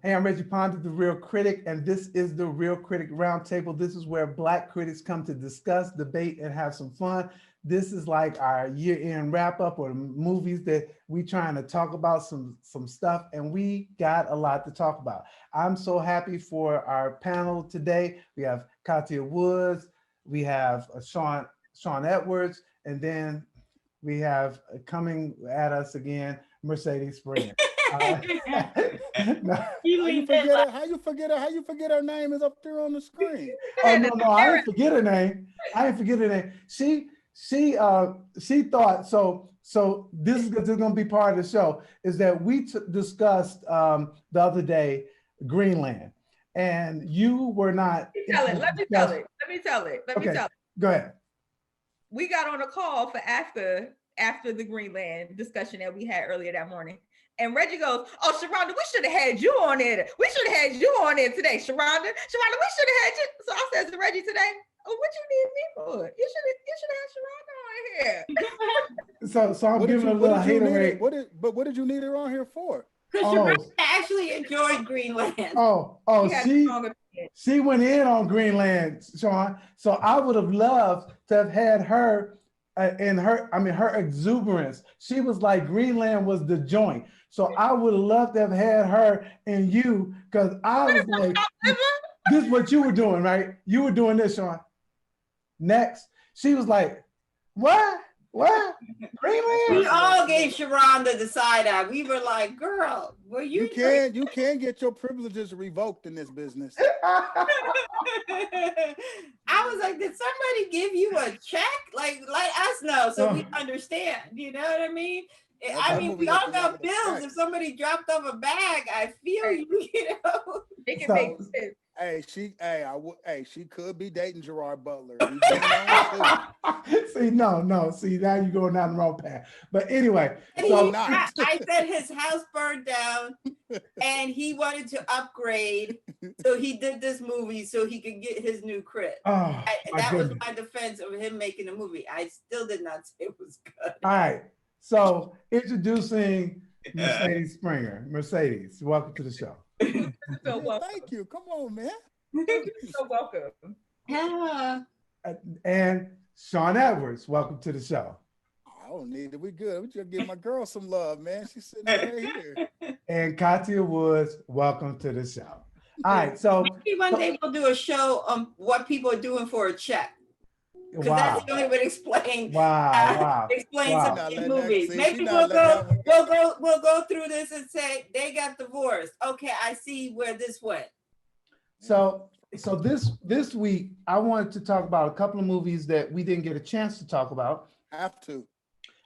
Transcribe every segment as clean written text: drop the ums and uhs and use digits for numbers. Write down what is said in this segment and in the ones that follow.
Hey, I'm Reggie Ponder, the Real Critic, and this is the Real Critic Roundtable. This is where Black critics come to discuss, debate, and have some fun. This is like our year-end wrap-up or movies that we trying to talk about some stuff, and we got a lot to talk about. I'm so happy for our panel today. We have Kathia Woods, we have Shawn Edwards, and then we have coming at us again, Mercedes Springer. No. How you forget her name is up there on the screen? Oh no, I didn't forget her name. I didn't forget her name. She thought so. So this is gonna be part of the show. Is that we discussed the other day Greenland, and you were not. Let me tell it. Go ahead. We got on a call for after the Greenland discussion that we had earlier that morning. And Reggie goes, "Oh, Sharonda, we should have had you on there. We should have had you on there today, Sharonda. We should have had you." So I said to Reggie today, "Oh, what you need me for? You should have Sharonda on here." So I'm giving a little haterade. What did you need her on here for? Because Sharonda actually enjoyed Greenland. She went in on Greenland, Shawn. So I would have loved to have had her in her exuberance. She was like Greenland was the joint. So I would have loved to have had her and you, because I was like, this is what you were doing, right? You were doing this, Shawn. Next, she was like, what? Greenland? We all gave Sharonda the side eye. We were like, girl, were you? You can get your privileges revoked in this business. I was like, did somebody give you a check? Like, let us know so we understand. You know what I mean? We all got bills. If somebody dropped off a bag, I feel you, you know. It can make sense. She could be dating Gerard Butler. See, no. See, now you're going down the wrong path. But anyway, I said his house burned down and he wanted to upgrade. So he did this movie so he could get his new crib. That was my defense of him making the movie. I still did not say it was good. All right. So introducing Mercedes Springer. Mercedes, welcome to the show. Thank you. Come on, man. You're so welcome. Yeah. And Shawn Edwards, welcome to the show. I don't need it. We good. We just give my girl some love, man. She's sitting right here. And Kathia Woods, welcome to the show. All right, so maybe one day we'll do a show on what people are doing for a check. Because that's the only way to explain. Explain some of these movies. Maybe we'll go through this and say they got divorced. Okay, I see where this went. So this week I wanted to talk about a couple of movies that we didn't get a chance to talk about. Have to.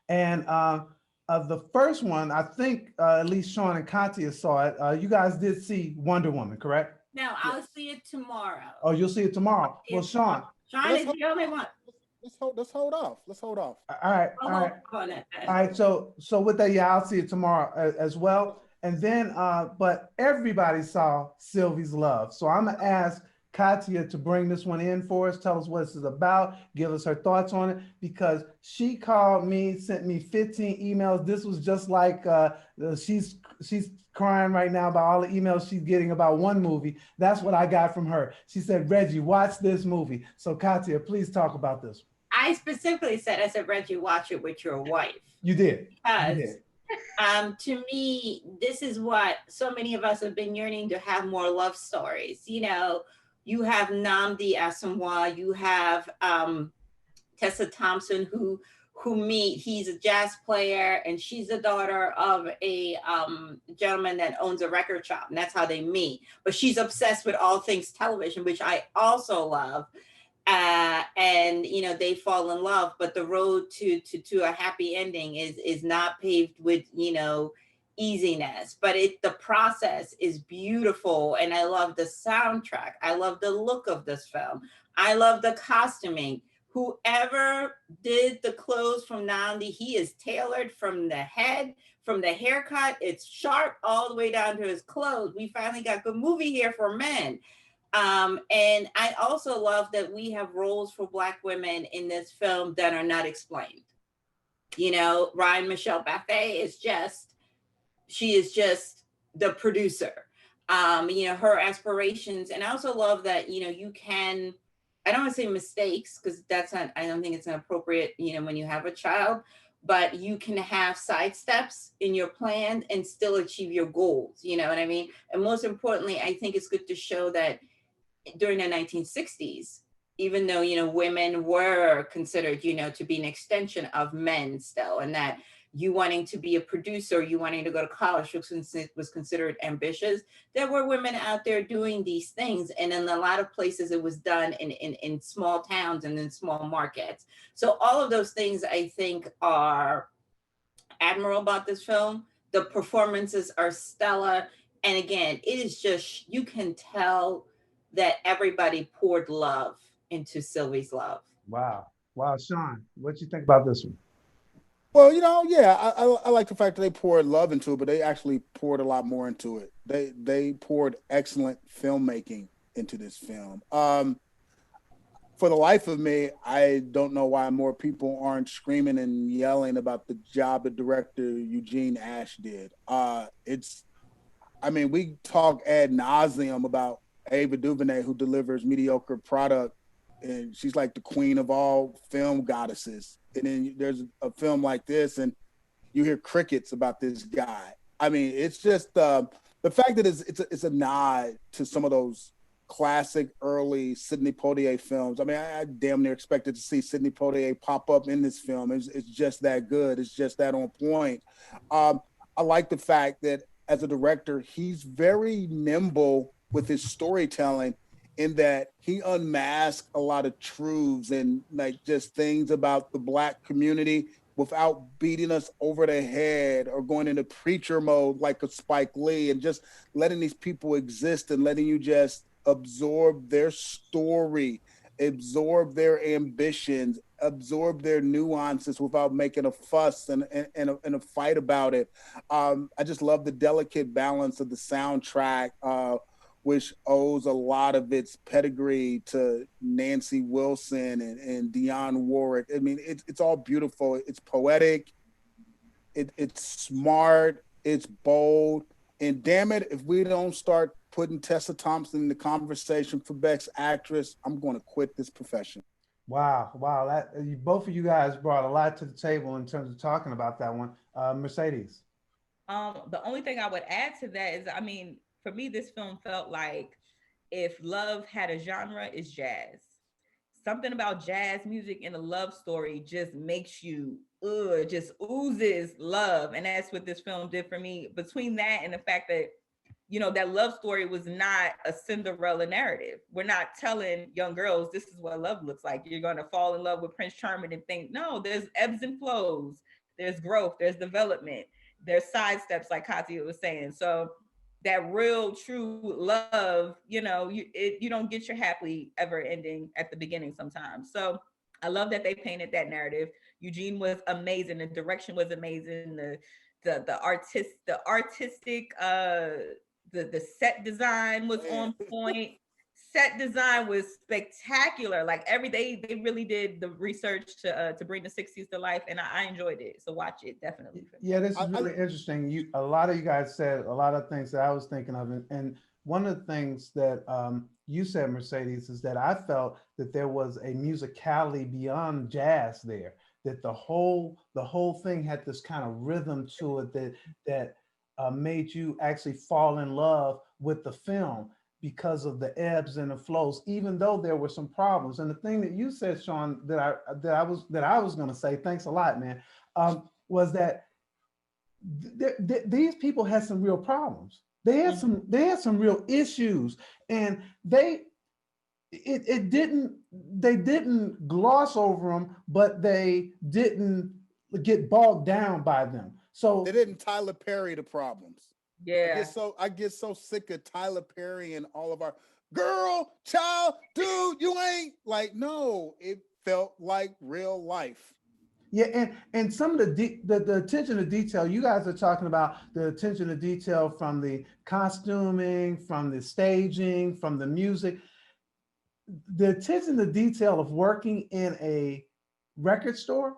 And the first one, I think at least Shawn and Kathia saw it. You guys did see Wonder Woman, correct? No, I'll see it tomorrow. Oh, you'll see it tomorrow. Well, Shawn is the only one. Let's hold off. All right. So with that, yeah, I'll see it tomorrow as well. And then, but everybody saw Sylvie's Love. So I'm gonna ask Kathia to bring this one in for us, tell us what this is about, give us her thoughts on it, because she called me, sent me 15 emails. This was just like she's crying right now about all the emails she's getting about one movie. That's what I got from her. She said, Reggie, watch this movie. So Kathia, please talk about this. I specifically said, Reggie, watch it with your wife. You did. Because to me, this is what so many of us have been yearning to have more love stories. You know, you have Nnamdi Asomugha, you have Tessa Thompson, who meet. He's a jazz player, and she's the daughter of a gentleman that owns a record shop, and that's how they meet. But she's obsessed with all things television, which I also love. And you know, they fall in love, but the road to a happy ending is not paved with, you know, easiness, but the process is beautiful. And I love the soundtrack. I love the look of this film. I love the costuming. Whoever did the clothes from Nnamdi, he is tailored from the head, from the haircut. It's sharp all the way down to his clothes. We finally got a good movie here for men. And I also love that we have roles for Black women in this film that are not explained. You know, Ryan Michelle Buffet is just the producer. her aspirations. And I also love that, you can, I don't want to say mistakes, because that's not, I don't think it's inappropriate, when you have a child, but you can have side steps in your plan and still achieve your goals. You know what I mean? And most importantly, I think it's good to show that during the 1960s, even though, women were considered, to be an extension of men still, and that you wanting to be a producer, you wanting to go to college was considered ambitious. There were women out there doing these things. And in a lot of places, it was done in small towns and in small markets. So all of those things, I think, are admirable about this film. The performances are stellar. And again, it is just, you can tell that everybody poured love into Sylvie's love. Wow. Wow. Shawn, what you think about this one? Well, yeah, I like the fact that they poured love into it, but they actually poured a lot more into it. They poured excellent filmmaking into this film. For the life of me, I don't know why more people aren't screaming and yelling about the job that director Eugene Ash did. We talk ad nauseum about Ava DuVernay, who delivers mediocre product, and she's like the queen of all film goddesses. And then there's a film like this, and you hear crickets about this guy. It's just the fact that it's a nod to some of those classic early Sidney Poitier films. I damn near expected to see Sidney Poitier pop up in this film. It's just that good. It's just that on point. I like the fact that as a director, he's very nimble with his storytelling, in that he unmasked a lot of truths and like just things about the Black community without beating us over the head or going into preacher mode like a Spike Lee, and just letting these people exist and letting you just absorb their story, absorb their ambitions, absorb their nuances without making a fuss and a fight about it. I just love the delicate balance of the soundtrack, which owes a lot of its pedigree to Nancy Wilson and Dionne Warwick. It's all beautiful. It's poetic. It's smart. It's bold. And damn it, if we don't start putting Tessa Thompson in the conversation for Best Actress, I'm going to quit this profession. Wow. Both of you guys brought a lot to the table in terms of talking about that one. Mercedes. The only thing I would add to that is, for me, this film felt like if love had a genre, it's jazz. Something about jazz music and a love story just makes you, just oozes love. And that's what this film did for me. Between that and the fact that, that love story was not a Cinderella narrative. We're not telling young girls, this is what love looks like. You're going to fall in love with Prince Charming and think, no, there's ebbs and flows. There's growth. There's development. There's side steps, like Kathia was saying. So that real true love, you don't get your happily ever ending at the beginning sometimes. So I love that they painted that narrative. Eugene was amazing. The direction was amazing. The artistic the set design was on point. Set design was spectacular. Like they really did the research to bring the 60s to life, and I enjoyed it. So watch it, definitely. Yeah, this is really interesting. A lot of you guys said a lot of things that I was thinking of, and one of the things that you said, Mercedes, is that I felt that there was a musicality beyond jazz there. That the whole thing had this kind of rhythm to it that made you actually fall in love with the film, because of the ebbs and the flows, even though there were some problems. And the thing that you said, Shawn, that I was going to say, thanks a lot, man, was that these people had some real problems. They had some real issues, and they didn't gloss over them, but they didn't get bogged down by them. So they didn't Tyler Perry the problems. Yeah. I get so sick of Tyler Perry and all of our girl, child, dude, you ain't like, no, it felt like real life. Yeah, and some of the attention to detail, you guys are talking about the attention to detail from the costuming, from the staging, from the music. The attention to detail of working in a record store.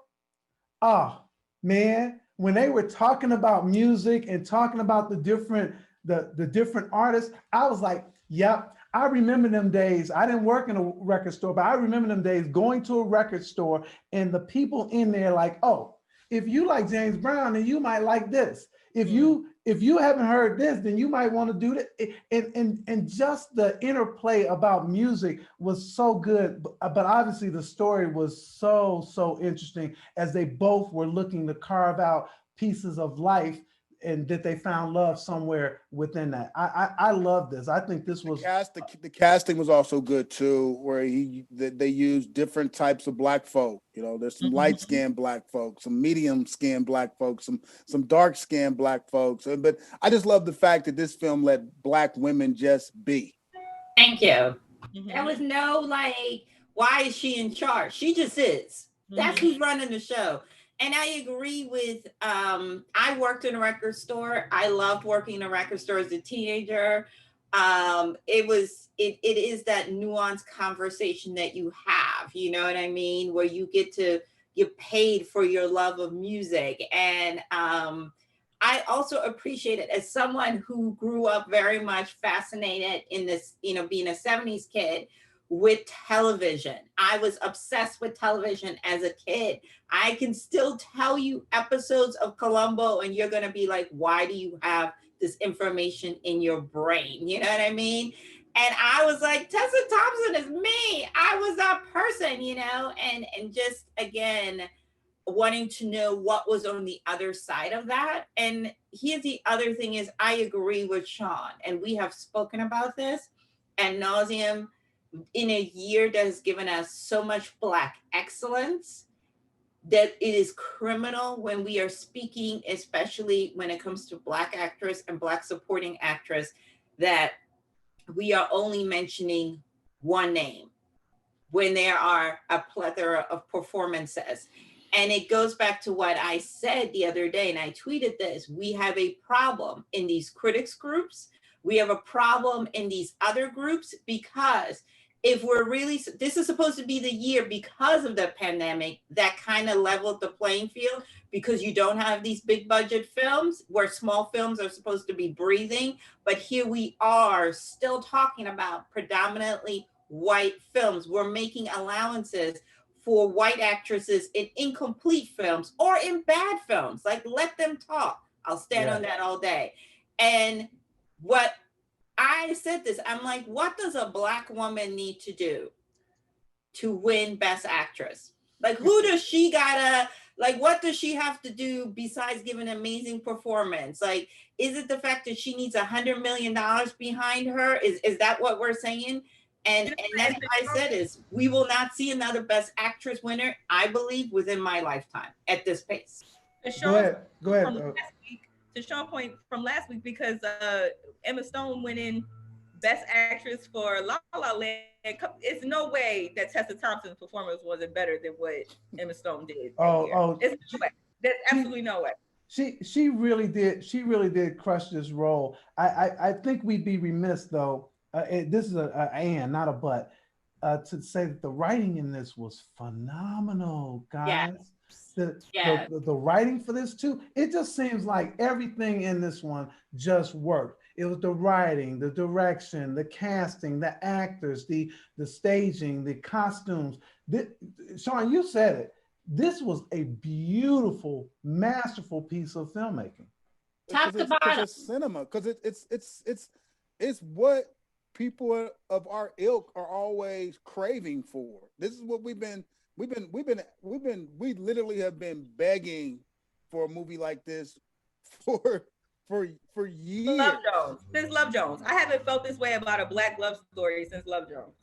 Oh, man, when they were talking about music and talking about the different the different artists, I was like, yep, I remember them days. I didn't work in a record store, but I remember them days going to a record store and the people in there like, oh, if you like James Brown, then you might like this. If you haven't heard this, then you might want to do that. And just the interplay about music was so good. But obviously the story was so interesting as they both were looking to carve out pieces of life and that they found love somewhere within that. I love this. I think this was the casting was also good too, where they used different types of Black folk. You know, there's some light skinned Black folks, some medium skinned Black folks, some dark skinned Black folks. But I just love the fact that this film let Black women just be. Thank you. There was no like, why is she in charge? She just is. That's who's running the show. And I agree with, I worked in a record store. I loved working in a record store as a teenager. It is that nuanced conversation that you have, you know what I mean? Where you get paid for your love of music. And I also appreciate it as someone who grew up very much fascinated in this, you know, being a 70s kid, with television. I was obsessed with television as a kid. I can still tell you episodes of Columbo and you're gonna be like, why do you have this information in your brain? You know what I mean? And I was like, Tessa Thompson is me. I was that person, you know? And just, again, wanting to know what was on the other side of that. And here's the other thing is, I agree with Shawn, and we have spoken about this ad nauseum in a year that has given us so much Black excellence, that it is criminal when we are speaking, especially when it comes to Black actress and Black supporting actress, that we are only mentioning one name when there are a plethora of performances. And it goes back to what I said the other day, and I tweeted this: we have a problem in these critics groups. We have a problem in these other groups, because if we're really, this is supposed to be the year, because of the pandemic, that kind of leveled the playing field, because you don't have these big budget films where small films are supposed to be breathing. But here we are still talking about predominantly white films. We're making allowances for white actresses in incomplete films or in bad films. Like, let them talk. I'll stand on that all day. And what I said this, I'm like, what does a Black woman need to do to win Best Actress? Like, who does she gotta, like, what does she have to do besides give an amazing performance? Like, is it the fact that she needs $100 million behind her? Is that what we're saying? And that's what I said is, we will not see another Best Actress winner, I believe, within my lifetime at this pace. Go ahead. To Shawn's point from last week, because Emma Stone winning Best Actress for La La Land, it's no way that Tessa Thompson's performance wasn't better than what Emma Stone did. It's no way. There's absolutely no way. She really did. She really did crush this role. I think we'd be remiss though. This is an and not a but, to say that the writing in this was phenomenal, guys. The writing for this too, it just seems like everything in this one just worked. It was the writing, the direction, the casting, the actors, the staging, the costumes. Shawn, you said it. This was a beautiful, masterful piece of filmmaking. Top to bottom. It's cinema, because it's what people of our ilk are always craving for. This is what we literally have been begging for a movie like this for years. Love Jones. Since Love Jones. I haven't felt this way about a Black love story since Love Jones.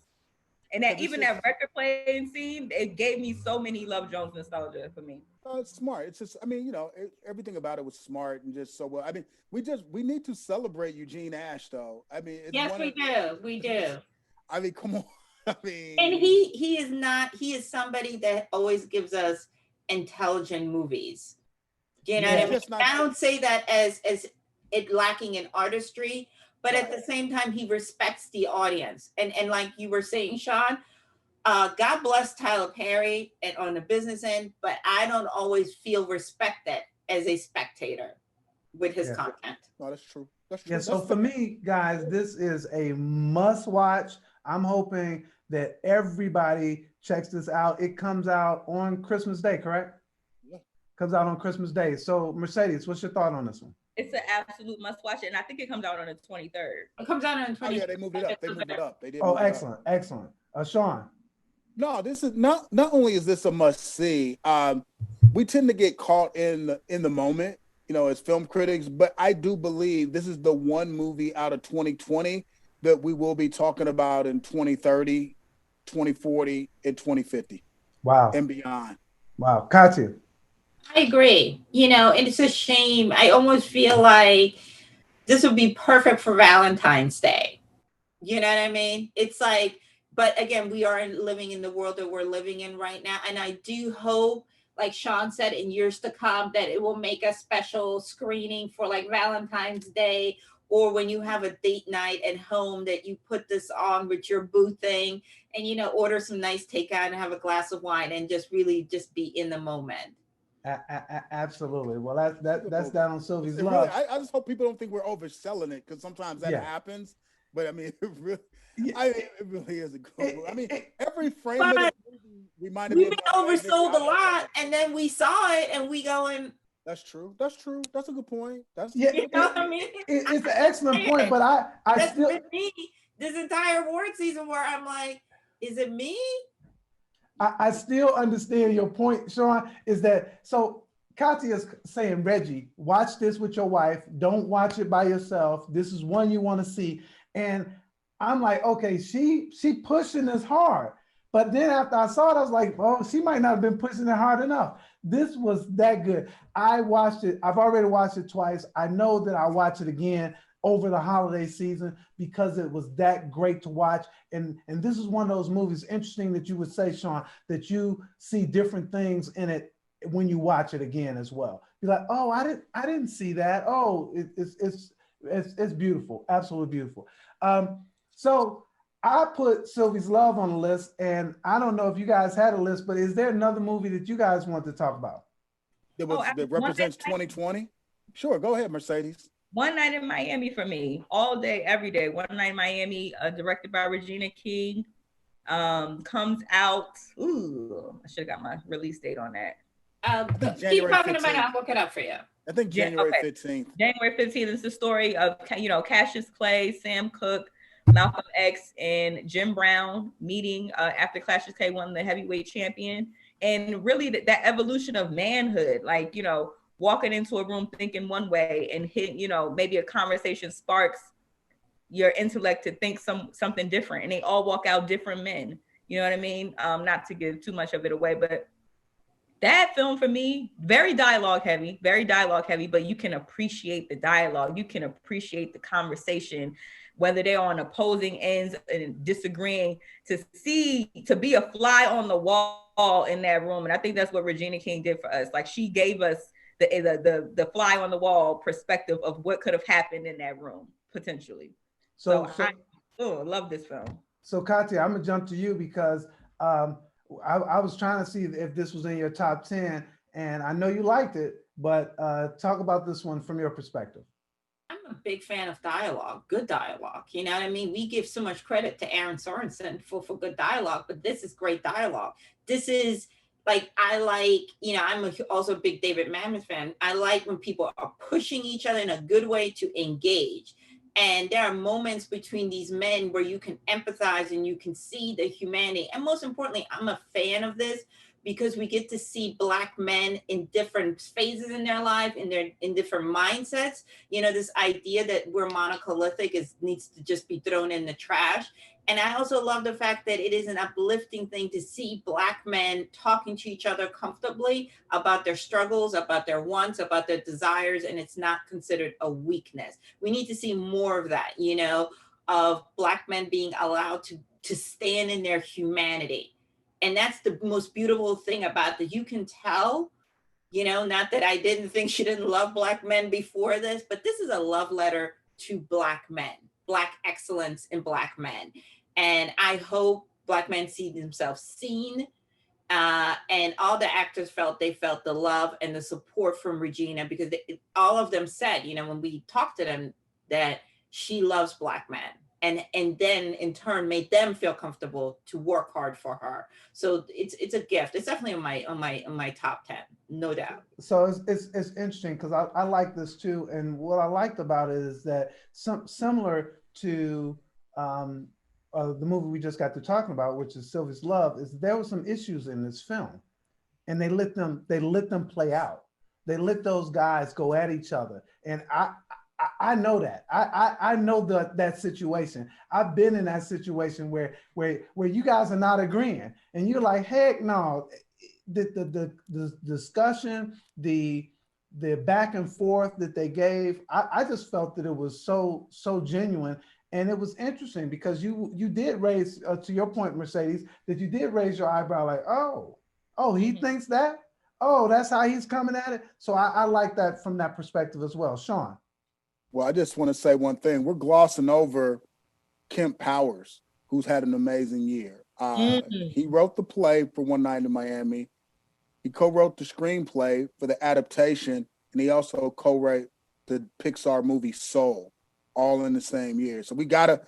And that even that record playing scene, it gave me so many Love Jones nostalgia for me. It's smart. It's just, I mean, you know, everything about it was smart and just so well. I mean, we need to celebrate Eugene Ash, though. I mean, we do. I mean, come on. I mean, and he is somebody that always gives us intelligent movies. You know what I mean? I don't say that as it lacking in artistry, but at the same time, he respects the audience. And like you were saying, Shawn, God bless Tyler Perry and on the business end, but I don't always feel respected as a spectator with his content. No, that's true. That's true. Yeah, so for me, guys, this is a must watch. I'm hoping that everybody checks this out. It comes out on Christmas Day, correct? Yeah. Comes out on Christmas Day. So Mercedes, what's your thought on this one? It's an absolute must watch, and I think it comes out on the 23rd. It comes out on the 23rd. Oh yeah, they moved it up. They moved it up. They did. Oh, excellent, excellent. Shawn. No, this is not only is this a must see. We tend to get caught in the moment, as film critics, but I do believe this is the one movie out of 2020 that we will be talking about in 2030, 2040, and 2050. Wow. And beyond. Wow. Kathia. I agree. And it's a shame. I almost feel like this would be perfect for Valentine's Day. You know what I mean? It's like, but again, we are living in the world that we're living in right now. And I do hope, like Shawn said, in years to come, that it will make a special screening for like Valentine's Day, or when you have a date night at home, that you put this on with your boo thing and, order some nice takeout and have a glass of wine and just really just be in the moment. Absolutely. Well, that's down on Sylvie's really, love. I just hope people don't think we're overselling it, because sometimes that happens. But I mean, it really is a good movie. I mean, every frame of the movie reminded me of oversold a lot, and then we saw it and we going. That's true. That's true. That's a good point. That's you know what I mean? It's an excellent point, but I still with me this entire award season where I'm like, is it me? I still understand your point, Shawn, is that so Kathia's saying, Reggie, watch this with your wife. Don't watch it by yourself. This is one you want to see. And I'm like, okay, she pushing this hard. But then after I saw it, I was like, oh, she might not have been pushing it hard enough. This was that good. I watched it. I've already watched it twice. I know that I'll watch it again over the holiday season because it was that great to watch. And this is one of those movies, interesting that you would say, Shawn, that you see different things in it when you watch it again as well. You're like, oh, I didn't see that. Oh, it's beautiful, absolutely beautiful. So I put Sylvie's Love on the list, and I don't know if you guys had a list, but is there another movie that you guys want to talk about? That represents 2020? Sure, go ahead, Mercedes. One Night in Miami for me, all day, every day. One Night in Miami, directed by Regina King, comes out. Ooh, I should have got my release date on that. Keep talking about it. I'll look it up for you. I think January 15th. January 15th is the story of, Cassius Clay, Sam Cooke, Malcolm X, and Jim Brown meeting after Cassius Clay won the heavyweight champion. And really that evolution of manhood, like, walking into a room thinking one way and maybe a conversation sparks your intellect to think something different, and they all walk out different men. You know what I mean? Not to give too much of it away, but that film for me, very dialogue heavy, but you can appreciate the dialogue. You can appreciate the conversation, whether they're on opposing ends and disagreeing, to be a fly on the wall in that room. And I think that's what Regina King did for us. Like, she gave us the fly on the wall perspective of what could have happened in that room potentially. So I love this film. So Kathia, I'm gonna jump to you because I was trying to see if this was in your top 10, and I know you liked it, but talk about this one from your perspective. I'm a big fan of dialogue, good dialogue. You know what I mean? We give so much credit to Aaron Sorensen for good dialogue, but this is great dialogue. This is like, I'm also a big David Mamet fan. I like when people are pushing each other in a good way to engage. And there are moments between these men where you can empathize and you can see the humanity. And most importantly, I'm a fan of this because we get to see Black men in different phases in their life, in different mindsets. This idea that we're monolithic needs to just be thrown in the trash. And I also love the fact that it is an uplifting thing to see Black men talking to each other comfortably about their struggles, about their wants, about their desires, and it's not considered a weakness. We need to see more of that, of Black men being allowed to stand in their humanity. And that's the most beautiful thing about that. You can tell, not that I didn't think she didn't love Black men before this, but this is a love letter to Black men, Black excellence in Black men. And I hope Black men see themselves seen And all the actors felt the love and the support from Regina, because all of them said, you know, when we talked to them, that she loves Black men, and then in turn made them feel comfortable to work hard for her. So it's a gift. It's definitely on my top 10, no doubt. So it's interesting because I like this too, and what I liked about it is that similar to the movie we just got to talking about, which is Sylvie's Love, is there were some issues in this film, and they let them play out. They let those guys go at each other, and I know that. I know that situation. I've been in that situation where you guys are not agreeing, and you're like, heck no. The discussion, the back and forth that they gave, I just felt that it was so genuine. And it was interesting because you did raise, to your point, Mercedes, that you did raise your eyebrow like, oh, he thinks that? Oh, that's how he's coming at it? So I like that from that perspective as well. Shawn. Well, I just want to say one thing. We're glossing over Kemp Powers, who's had an amazing year. He wrote the play for One Night in Miami. He co-wrote the screenplay for the adaptation, and he also co-wrote the Pixar movie Soul, all in the same year. So we gotta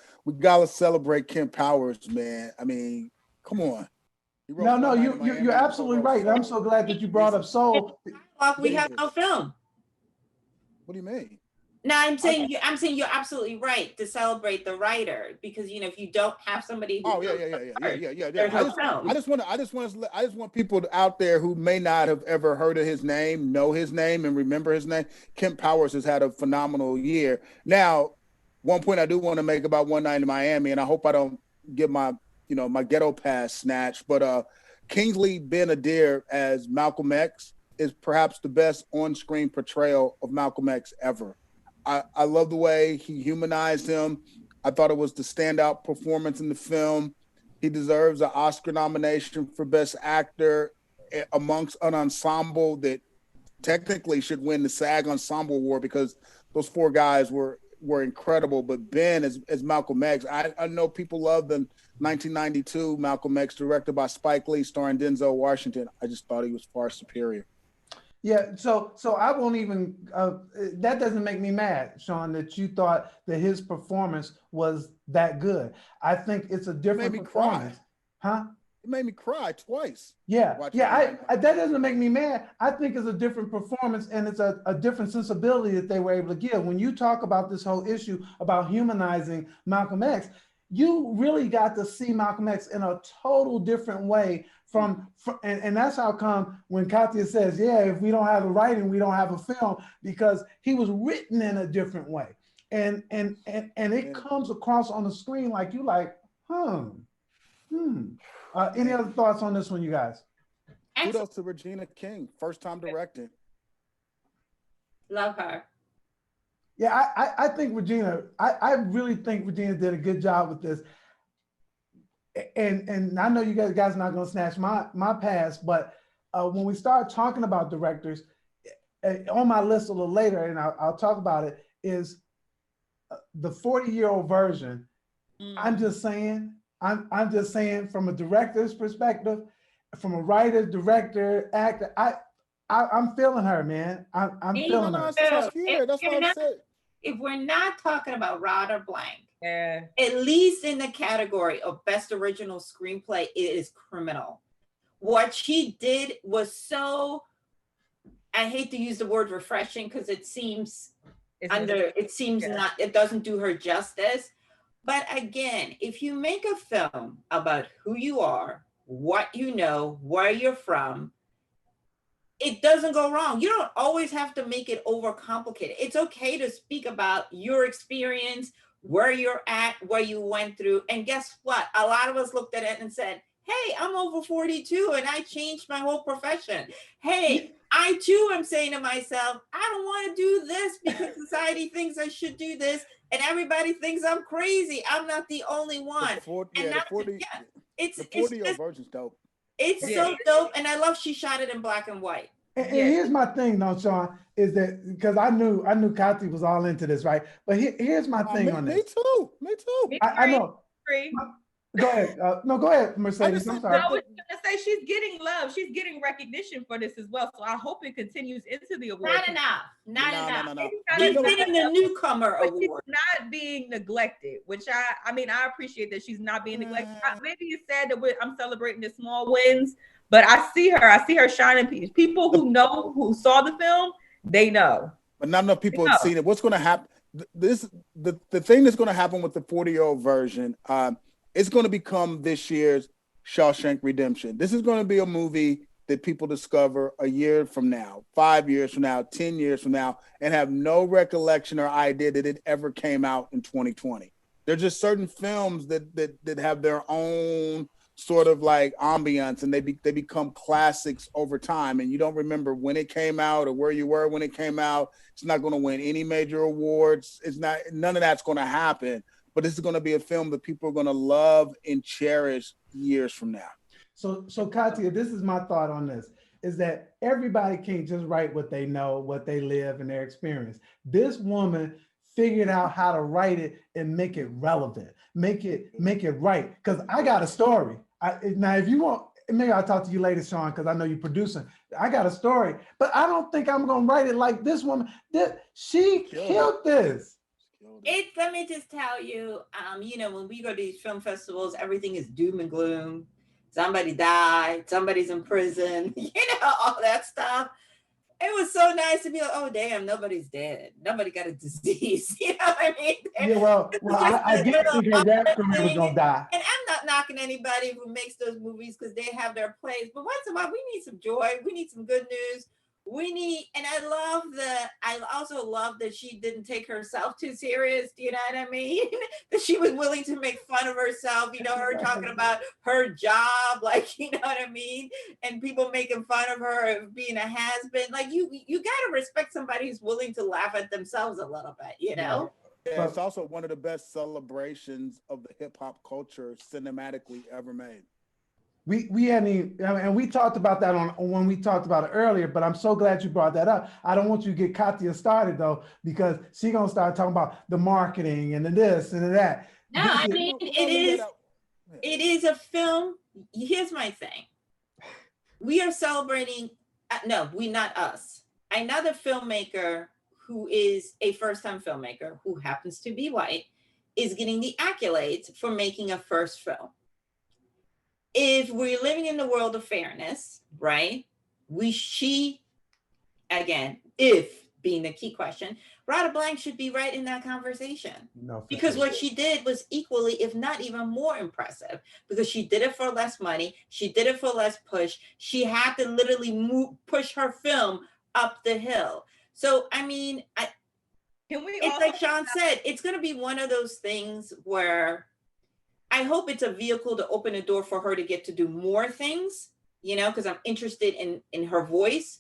celebrate Kemp Powers, man. I mean, come on. No, you're absolutely right. And I'm so glad that you brought up Soul. We have no film. What do you mean? No, I'm saying you're absolutely right to celebrate the writer, because you know, if you don't have somebody who I just want people out there who may not have ever heard of his name, know his name, and remember his name. Kemp Powers has had a phenomenal year. Now, one point I do want to make about One Night in Miami, and I hope I don't get my ghetto pass snatched, but Kingsley Ben-Adir as Malcolm X is perhaps the best on-screen portrayal of Malcolm X ever. I love the way he humanized him. I thought it was the standout performance in the film. He deserves an Oscar nomination for Best Actor amongst an ensemble that technically should win the SAG Ensemble Award, because those four guys were incredible. But Ben as Malcolm X, I know people love the 1992 Malcolm X, directed by Spike Lee, starring Denzel Washington. I just thought he was far superior. Yeah, so I won't even, that doesn't make me mad, Shawn, that you thought that his performance was that good. I think it's a different performance. Huh? It made me cry twice. Yeah, that doesn't make me mad. I think it's a different performance, and it's a different sensibility that they were able to give. When you talk about this whole issue about humanizing Malcolm X, you really got to see Malcolm X in a total different way and that's how come when Kathia says, yeah, if we don't have a writing, we don't have a film, because he was written in a different way. And it comes across on the screen like you like, any other thoughts on this one, you guys? Kudos to Regina King, first time directing. Love her. Yeah, I think Regina, I really think Regina did a good job with this. And I know you guys are not going to snatch my pass, but when we start talking about directors, on my list a little later, and I'll talk about it, is the 40-year-old version. I'm just saying from a director's perspective, from a writer, director, actor, I'm feeling her, man. I'm feeling her. That's what I said. If we're not talking about Rod or Blank, yeah, at least in the category of Best Original Screenplay, it is criminal. What she did was so, I hate to use the word refreshing because it doesn't do her justice. But again, if you make a film about who you are, what you know, where you're from, it doesn't go wrong. You don't always have to make it overcomplicated. It's okay to speak about your experience, where you're at, what you went through. And guess what? A lot of us looked at it and said, hey, I'm over 42 and I changed my whole profession. Hey, I too am saying to myself, I don't want to do this because society thinks I should do this. And everybody thinks I'm crazy. I'm not the only one. The 40-year-old version's dope. It's so dope, and I love she shot it in black and white. And here's my thing, though, Shawn, is that because I knew Kathia was all into this, right? But here's my thing on this. Me too. I know. Go ahead. No, go ahead, Mercedes. I'm sorry. I was gonna say she's getting love. She's getting recognition for this as well. So I hope it continues into the award. Not enough. Not enough. No. She's getting the newcomer award. She's not being neglected, which I mean, I appreciate that she's not being neglected. Maybe it's sad that I'm celebrating the small wins, but I see her shining. People who know, who saw the film, they know. But not enough people have seen it. What's going to happen? The thing that's going to happen with the 40-year-old version, it's going to become this year's Shawshank Redemption. This is going to be a movie that people discover a year from now, 5 years from now, 10 years from now, and have no recollection or idea that it ever came out in 2020. There's just certain films that have their own sort of like ambiance, and they become classics over time, and you don't remember when it came out or where you were when it came out. It's not going to win any major awards. None of that's going to happen, but this is going to be a film that people are going to love and cherish years from now. So Kathia, this is my thought on this, is that everybody can't just write what they know, what they live, and their experience. This woman figured out how to write it and make it relevant, make it right. Because I got a story. Now, if you want, maybe I'll talk to you later, Shawn, because I know you're producing. I got a story, but I don't think I'm going to write it like this woman. She killed this. Let me just tell you, when we go to these film festivals, everything is doom and gloom. Somebody died, somebody's in prison, all that stuff. It was so nice to be like, oh, damn, nobody's dead. Nobody got a disease. You know what I mean? Yeah, well I did think her rap career was going to die. And I'm not knocking anybody who makes those movies because they have their place. But once in a while, we need some joy. We need some good news. And I also love that she didn't take herself too serious. You know what I mean? That she was willing to make fun of herself, her talking about her job, like, you know what I mean? And people making fun of her of being a has-been. Like, you got to respect somebody who's willing to laugh at themselves a little bit, Yeah, it's also one of the best celebrations of the hip hop culture cinematically ever made. We hadn't even, and we talked about that when we talked about it earlier, but I'm so glad you brought that up. I don't want you to get Kathia started though, because she's gonna start talking about the marketing and the this and the that. No, I mean, it is a film. Here's my thing. We are celebrating, not us. Another filmmaker who is a first-time filmmaker who happens to be white is getting the accolades for making a first film. If we're living in the world of fairness, right? If being the key question, Rada Blank should be right in that conversation. No, because what she did was equally, if not even more impressive, because she did it for less money. She did it for less push. She had to literally push her film up the hill. So, I mean, it's like Shawn said, it's going to be one of those things where I hope it's a vehicle to open a door for her to get to do more things, because I'm interested in her voice.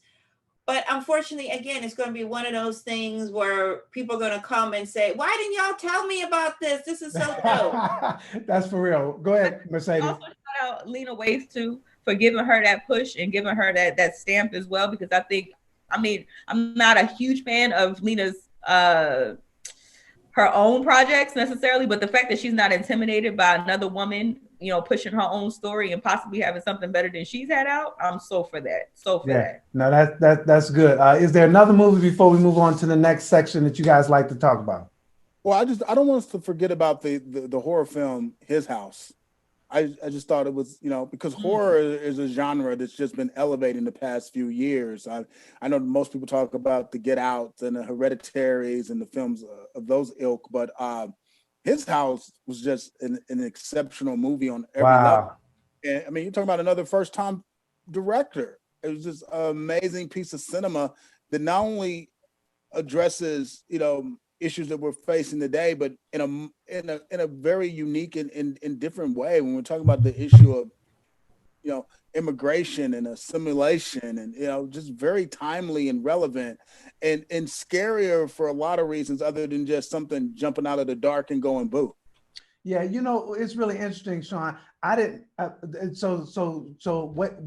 But unfortunately, again, it's going to be one of those things where people are going to come and say, why didn't y'all tell me about this? This is so dope. That's for real. Go ahead, Mercedes. Also shout out Lena Waithe too for giving her that push and giving her that stamp as well, because I'm not a huge fan of Lena's her own projects necessarily, but the fact that she's not intimidated by another woman, pushing her own story and possibly having something better than she's had out, I'm so for that. That. No, that's good. Is there another movie before we move on to the next section that you guys like to talk about? Well, I don't want us to forget about the horror film His House. I just thought it was, because horror is a genre that's just been elevating the past few years. I know most people talk about the Get Out and the Hereditaries and the films of those ilk, but His House was just an exceptional movie on every level. And I mean, you're talking about another first-time director. It was just an amazing piece of cinema that not only addresses, issues that we're facing today, but in a very unique and different way. When we're talking about the issue of, immigration and assimilation, and just very timely and relevant, and scarier for a lot of reasons other than just something jumping out of the dark and going boo. Yeah, it's really interesting, Shawn. I didn't.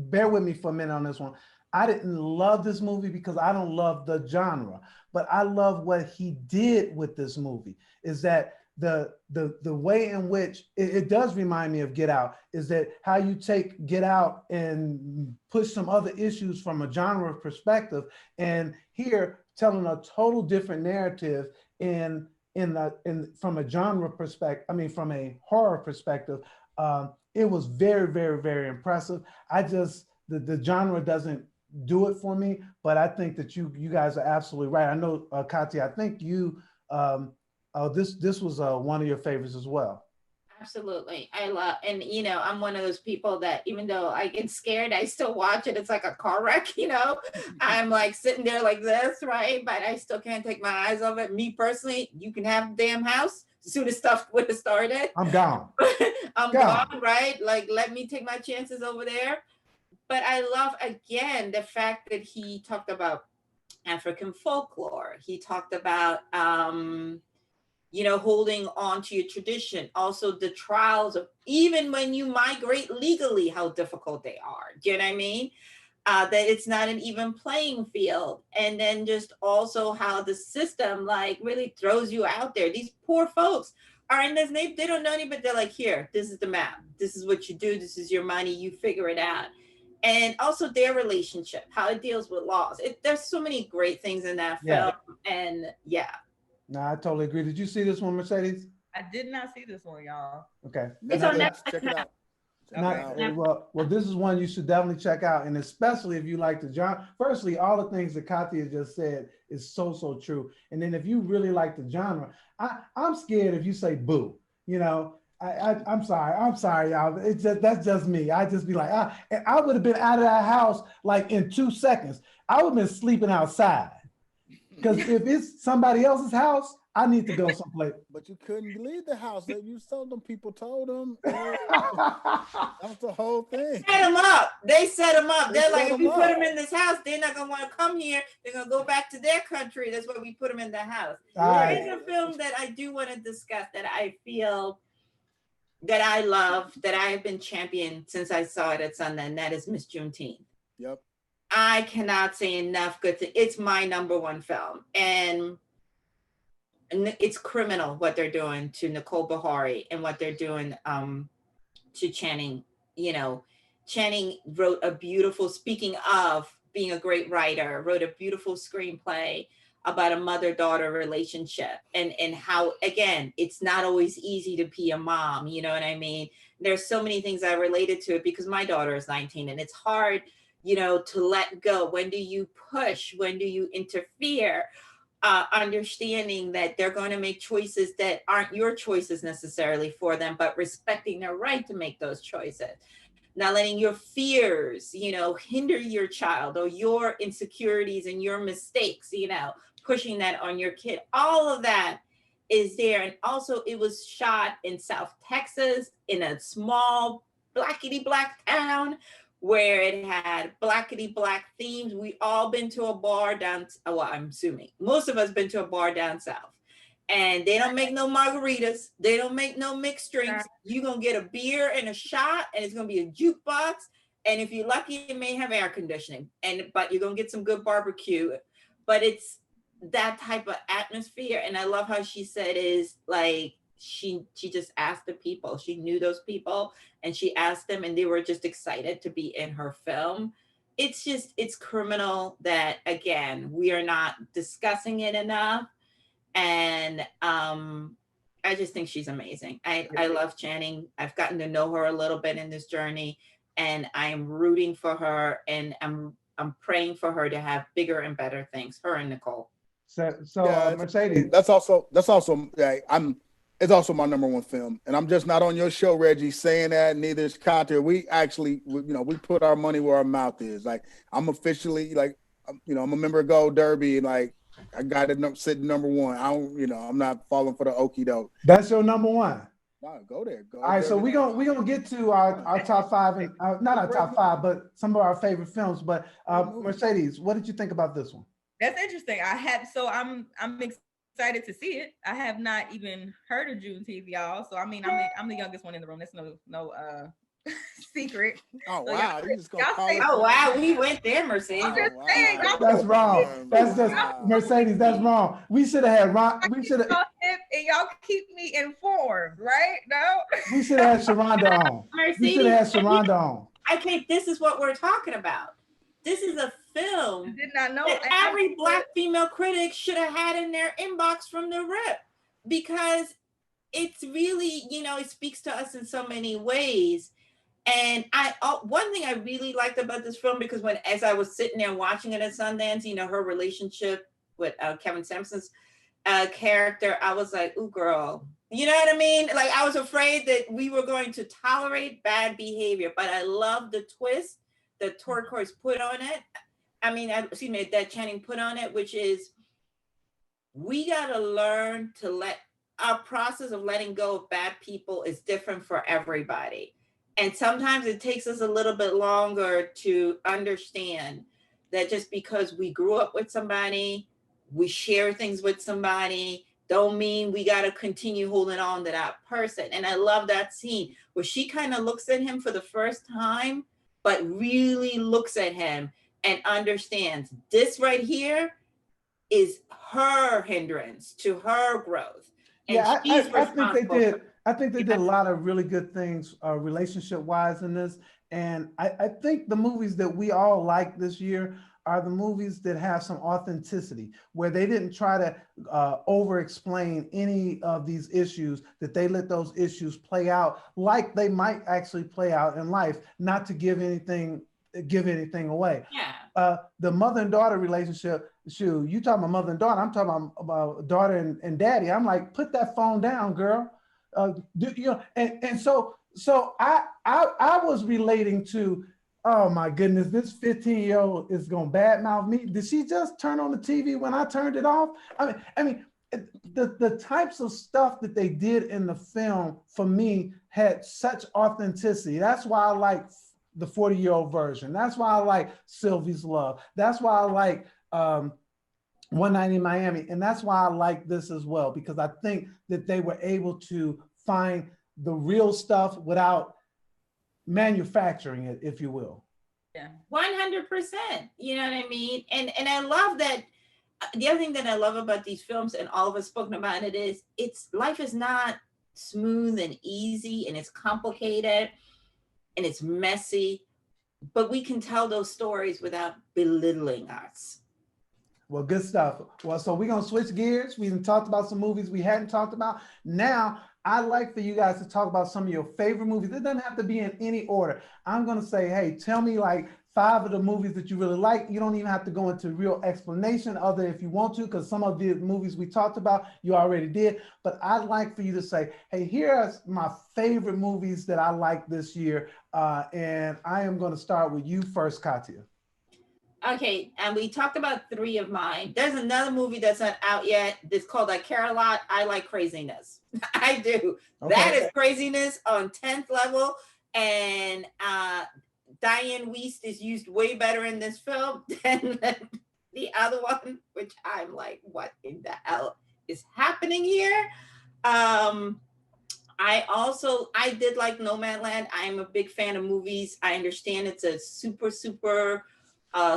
Bear with me for a minute on this one. I didn't love this movie because I don't love the genre, but I love what he did with this movie. Is that the way in which it does remind me of Get Out, is that how you take Get Out and push some other issues from a genre perspective, and here telling a total different narrative from a genre perspective. I mean, from a horror perspective, it was very, very, very impressive. I just the genre doesn't do it for me, but I think that you guys are absolutely right. I know, Katia, I think you this was one of your favorites as well. Absolutely. I love, and I'm one of those people that even though I get scared, I still watch it. It's like a car wreck, I'm like sitting there like this, right? But I still can't take my eyes off it. Me personally, you can have the damn house as soon as stuff would have started. I'm gone. I'm gone, right? Like, let me take my chances over there. But I love, again, the fact that he talked about African folklore. He talked about, holding on to your tradition. Also, the trials of even when you migrate legally, how difficult they are. Do you know what I mean? That it's not an even playing field. And then just also how the system like really throws you out there. These poor folks are in this, they don't know any, but they're like, here, this is the map. This is what you do. This is your money. You figure it out. And also their relationship, how it deals with laws. There's so many great things in that film. And yeah. No, I totally agree. Did you see this one, Mercedes? I did not see this one, y'all. Okay. It's on Netflix. Check it out. Well, this is one you should definitely check out, and especially if you like the genre. Firstly, all the things that Kathia just said is so true. And then if you really like the genre, I'm scared if you say boo. I'm sorry, y'all. That's just me. I just be like, I would have been out of that house like in 2 seconds. I would have been sleeping outside. Because if it's somebody else's house, I need to go someplace. But you couldn't leave the house. You told them, people told them. That was the whole thing. Set them up. They set them up. They're like, if we put them in this house, they're not going to want to come here. They're going to go back to their country. That's why we put them in the house. There is a film that I do want to discuss that I feel that I love, that I have been championed since I saw it at Sundance, and that is Miss Juneteenth. Yep. I cannot say enough good things. It's my number one film. And it's criminal what they're doing to Nicole Beharie and what they're doing to Channing. Channing wrote a beautiful, speaking of being a great writer, wrote a beautiful screenplay about a mother-daughter relationship and how, again, it's not always easy to be a mom. You know what I mean? There's so many things I related to it because my daughter is 19 and it's hard, to let go. When do you push? When do you interfere? Understanding that they're going to make choices that aren't your choices necessarily for them, but respecting their right to make those choices. Not letting your fears, hinder your child or your insecurities and your mistakes, pushing that on your kid. All of that is there. And also it was shot in South Texas in a small blackety black town where it had blackety black themes. We all been to a bar down, well, I'm assuming most of us been to a bar down south, and they don't make no margaritas. They don't make no mixed drinks. You're going to get a beer and a shot, and it's going to be a jukebox. And if you're lucky, it may have air conditioning, but you're going to get some good barbecue. But it's that type of atmosphere. And I love how she said is like, she just asked the people. She knew those people and she asked them and they were just excited to be in her film. It's criminal that, again, we are not discussing it enough. And I just think she's amazing. I love Channing. I've gotten to know her a little bit in this journey and I'm rooting for her and I'm praying for her to have bigger and better things, her and Nicole. Mercedes. It's also my number one film. And I'm just not on your show, Reggie, saying that, neither is Kathia. We actually, we put our money where our mouth is. Like, I'm officially, I'm a member of Gold Derby, and I got it sitting number one. I'm not falling for the okie doke. That's your number one. No, go there. All right, so we're gonna get to our top five, and not our top five, but some of our favorite films. But Mercedes, what did you think about this one? That's interesting. I'm excited to see it. I have not even heard of Juneteenth, y'all. So I mean, I'm the youngest one in the room. That's no secret. Oh So wow, you just gonna y'all call stay- it? Oh wow, we went there, Mercedes. I'm just Oh, saying, wow. y'all That's wrong. That's just Wow. Mercedes. That's wrong. We should have had Ron. We should have. y'all hip and y'all keep me informed, right? No. We should have had Sharonda on. We should have had Sharonda on. I think this is what we're talking about. This is a film Did not know. that every Black female critic should have had in their inbox from the rip, because it's really, you know, it speaks to us in so many ways. And one thing I really liked about this film, because as I was sitting there watching it at Sundance, you know, her relationship with Kevin Sampson's character, I was like, ooh, girl, you know what I mean? Like, I was afraid that we were going to tolerate bad behavior, but I love the twist that Turquoise put on it. I mean, excuse me, that Channing put on it, which is, we got to learn to our process of letting go of bad people is different for everybody. And sometimes it takes us a little bit longer to understand that just because we grew up with somebody, we share things with somebody, don't mean we got to continue holding on to that person. And I love that scene where she kind of looks at him for the first time, but really looks at him and understands this right here is her hindrance to her growth. And yeah, I think they did. I think they did a lot of really good things relationship-wise in this. And I think the movies that we all like this year are the movies that have some authenticity, where they didn't try to over-explain any of these issues, that they let those issues play out like they might actually play out in life, not to give anything away. Yeah. The mother and daughter relationship, you talking about mother and daughter, I'm talking about daughter and daddy. I'm like, put that phone down, girl. You know, and so I was relating to, oh my goodness, this 15-year-old is gonna badmouth me. Did she just turn on the TV when I turned it off? I mean, the types of stuff that they did in the film for me had such authenticity. That's why I like the 40-year-old version. That's why I like Sylvie's Love. That's why I like One Night in Miami. And that's why I like this as well, because I think that they were able to find the real stuff without manufacturing it, if you will. Yeah, 100%. You know what I mean? And I love that. The other thing that I love about these films, and all of us spoken about it, is life is not smooth and easy, and it's complicated and it's messy, but we can tell those stories without belittling us. Well, good stuff. Well, so we're going to switch gears. We talked about some movies we hadn't talked about. Now, I'd like for you guys to talk about some of your favorite movies. It doesn't have to be in any order. I'm going to say, hey, tell me like 5 of the movies that you really like. You don't even have to go into real explanation other if you want to, because some of the movies we talked about, you already did. But I'd like for you to say, hey, here are my favorite movies that I like this year. And I am going to start with you first, Kathia. Okay, and we talked about 3 of mine. There's another movie that's not out yet. It's called I Care a Lot, I Like Craziness. I do. Okay. That is craziness on 10th level. And Diane Wiest is used way better in this film than the other one, which I'm like, what in the hell is happening here? I did like Nomadland. I'm a big fan of movies. I understand it's a super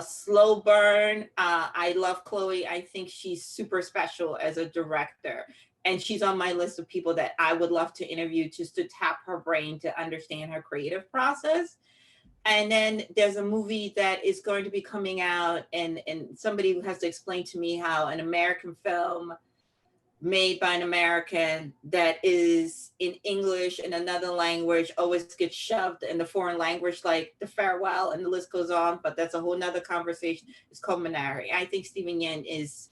slow burn. I love Chloe. I think she's super special as a director. And she's on my list of people that I would love to interview just to tap her brain to understand her creative process. And then there's a movie that is going to be coming out, and somebody has to explain to me how an American film made by an American that is in English and another language always gets shoved in the foreign language, like The Farewell, and the list goes on, but that's a whole nother conversation. It's called Minari. I think Stephen Yen is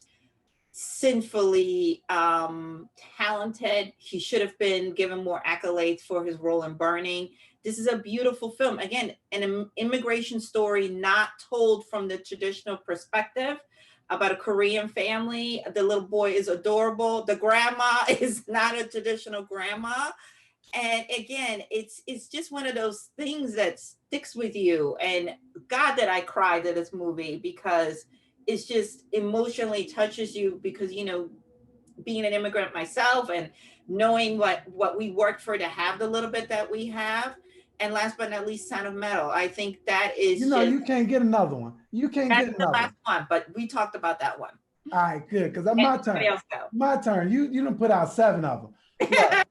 sinfully talented. He should have been given more accolades for his role in Burning. This is a beautiful film. Again, an immigration story not told from the traditional perspective, about a Korean family. The little boy is adorable. The grandma is not a traditional grandma. And again, it's just one of those things that sticks with you. And God, that I cried at this movie, because it's just emotionally touches you, because, you know, being an immigrant myself and knowing what we worked for to have the little bit that we have. And last but not least, Sound of Metal. I think that is you can't get another one. You can't get another the last one, but we talked about that one. All right, good, because my turn. My turn. You done put out 7 of them.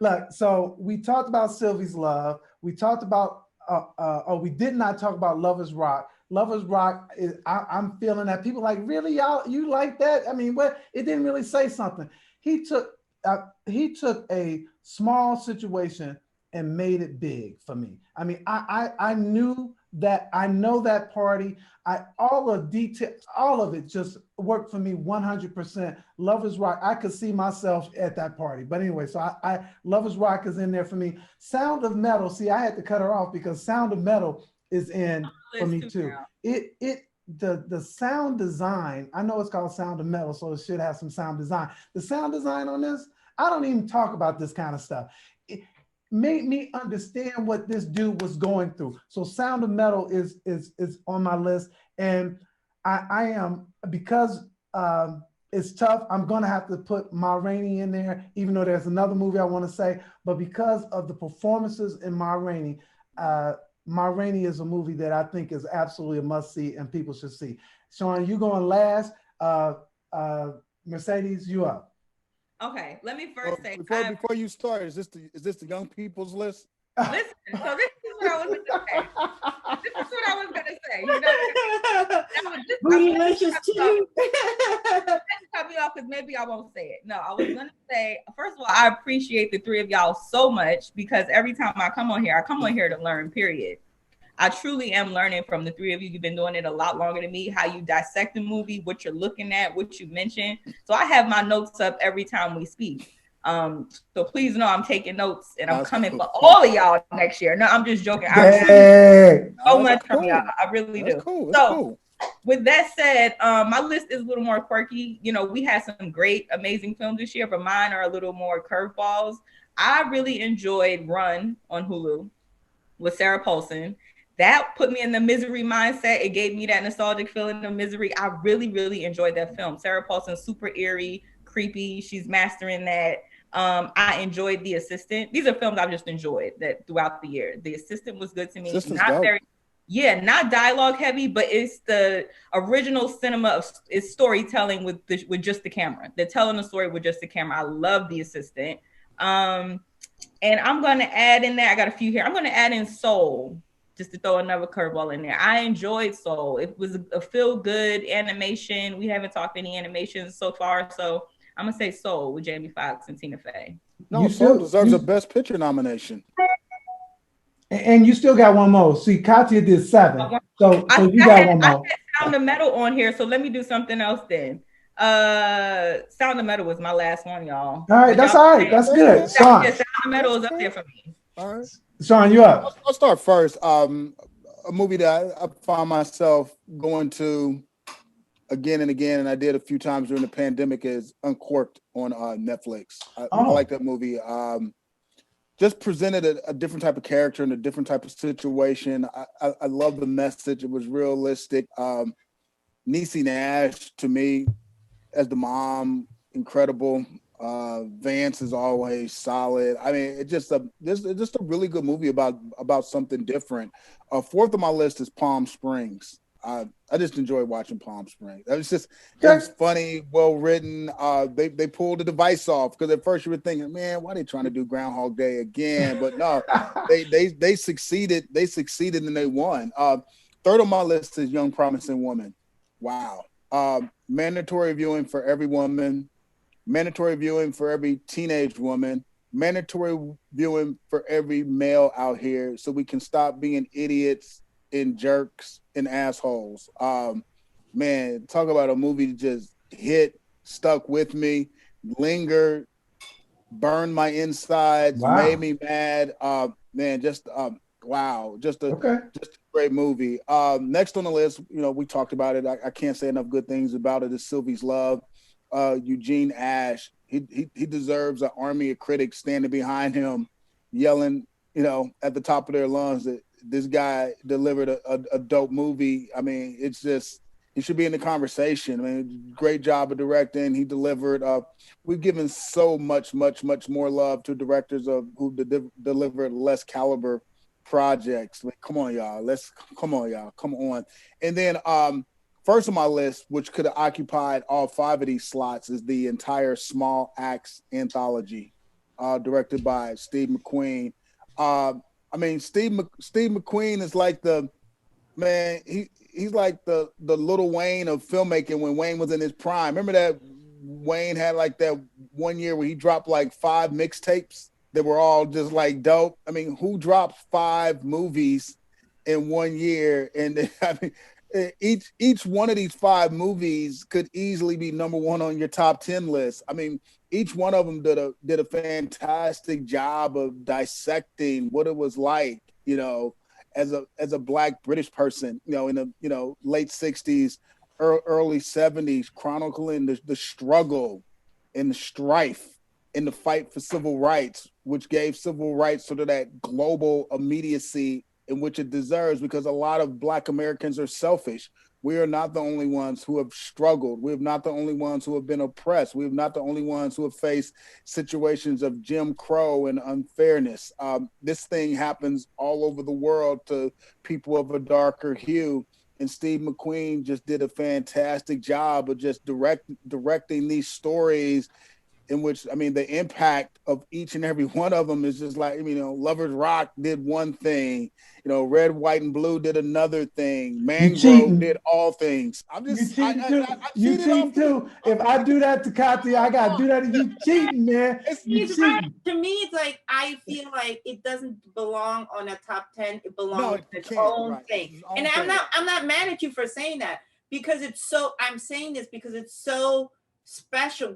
Look, so we talked about Sylvie's Love. We talked about we did not talk about Lovers Rock. Lovers Rock is I'm feeling that people like, really, y'all, you like that? I mean, what, it didn't really say something. He took a small situation and made it big for me. I mean, I knew that, I know that party. All of details, all of it just worked for me 100%. Lovers Rock, I could see myself at that party. But anyway, so I Lovers Rock is in there for me. Sound of Metal, see, I had to cut her off because Sound of Metal is in for me too. The sound design, I know it's called Sound of Metal, so it should have some sound design. The sound design on this, I don't even talk about this kind of stuff. It made me understand what this dude was going through. So Sound of Metal is on my list, and I am, because it's tough, I'm gonna have to put Ma Rainey in there, even though there's another movie I want to say, but because of the performances in Ma Rainey is a movie that I think is absolutely a must see and people should see. Shawn, you going last. Mercedes, you up. Okay, let me first say before you start, is this the young people's list? Listen, so this is what I was gonna say. This is what I was gonna say. You know, Bootylicious too. Cut me off because maybe I won't say it. No, I was gonna say, first of all, I appreciate the 3 of y'all so much, because every time I come on here to learn, period. I truly am learning from the 3 of you. You've been doing it a lot longer than me, how you dissect the movie, what you're looking at, what you mentioned. So I have my notes up every time we speak. So please know I'm taking notes, and I'm coming for all of y'all next year. No, I'm just joking. I so much from y'all. I really do. Cool. So with that said, my list is a little more quirky. You know, we had some great, amazing films this year, but mine are a little more curveballs. I really enjoyed Run on Hulu with Sarah Paulson. That put me in the misery mindset. It gave me that nostalgic feeling of misery. I really, really enjoyed that film. Sarah Paulson's super eerie, creepy. She's mastering that. I enjoyed The Assistant. These are films I've just enjoyed that throughout the year. The Assistant was good to me. Not dialogue heavy, but it's the original cinema of it's storytelling with just the camera. They're telling the story with just the camera. I love The Assistant. And I'm going to add in there, I got a few here. I'm going to add in Soul, just to throw another curveball in there. I enjoyed Soul. It was a feel-good animation. We haven't talked any animations so far, so I'm going to say Soul with Jamie Foxx and Tina Fey. No, Soul deserves a Best Picture nomination. And you still got one more. See, Kathia did 7. So you got one more. I had Sound of Metal on here, so let me do something else then. Sound of Metal was my last one, y'all. All right, that's all right. That's good. Shawn. Sound of Metal is up there for me. All right. Shawn, you up. I'll start first. A movie that I found myself going to again and again, and I did a few times during the pandemic, is Uncorked on Netflix. I like that movie. Just presented a different type of character in a different type of situation. I love the message. It was realistic. Niecy Nash, to me, as the mom, incredible. Vance is always solid. I mean, it's just a really good movie about something different. 4th on my list is Palm Springs. I just enjoy watching Palm Springs. It was funny, well written. They pulled the device off, because at first you were thinking, man, why are they trying to do Groundhog Day again? But no, they succeeded. They succeeded and they won. 3rd on my list is Young Promising Woman. Wow. Mandatory viewing for every woman. Mandatory viewing for every teenage woman. Mandatory viewing for every male out here, so we can stop being idiots and jerks and assholes. Man, talk about a movie that just hit, stuck with me, lingered, burned my insides, made me mad. Man, just wow, just a great movie. Next on the list, we talked about it. I can't say enough good things about it. Is Sylvie's Love. Eugene Ash. He deserves an army of critics standing behind him, yelling, at the top of their lungs that this guy delivered a dope movie. I mean, it's just, he should be in the conversation. I mean, great job of directing. He delivered. We've given so much more love to directors who delivered less caliber projects. Like, come on, y'all. Come on. And then first on my list, which could have occupied all 5 of these slots, is the entire Small Axe anthology, directed by Steve McQueen. I mean, Steve McQueen is like the man. He's like the Little Wayne of filmmaking when Wayne was in his prime. Remember that Wayne had like that one year where he dropped like 5 mixtapes that were all just like dope. I mean, who dropped 5 movies in one year? And I mean, each one of these 5 movies could easily be number 1 on your top 10 list. I mean, each one of them did a fantastic job of dissecting what it was like, you know, as a Black British person, you know, in the late 60s, early 70s, chronicling the struggle and the strife in the fight for civil rights, which gave civil rights sort of that global immediacy in which it deserves, because a lot of Black Americans are selfish. We are not the only ones who have struggled. We are not the only ones who have been oppressed. We are not the only ones who have faced situations of Jim Crow and unfairness. This thing happens all over the world to people of a darker hue. And Steve McQueen just did a fantastic job of just directing these stories in which, I mean, the impact of each and every one of them is just like, you know, Lovers Rock did one thing, you know, Red, White, and Blue did another thing, Mangrove did all things. I'm just, you cheating too. If I do that to Kathia, I gotta do that to you. Cheating, man. You cheating. Right. To me, it's like, I feel like it doesn't belong on a top 10. It belongs to its own thing. And I'm not mad at you for saying that, because I'm saying this because it's so special.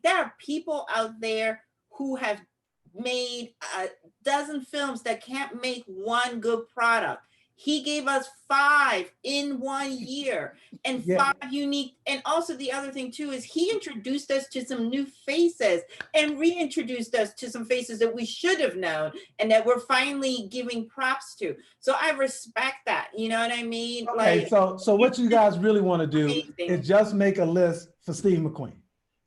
There are people out there who have made a dozen films that can't make one good product. He gave us 5 in 1 year, and 5 unique. And also the other thing too is he introduced us to some new faces and reintroduced us to some faces that we should have known and that we're finally giving props to. So I respect that. You know what I mean? Okay, like, so what you guys really want to do is just make a list for Steve McQueen.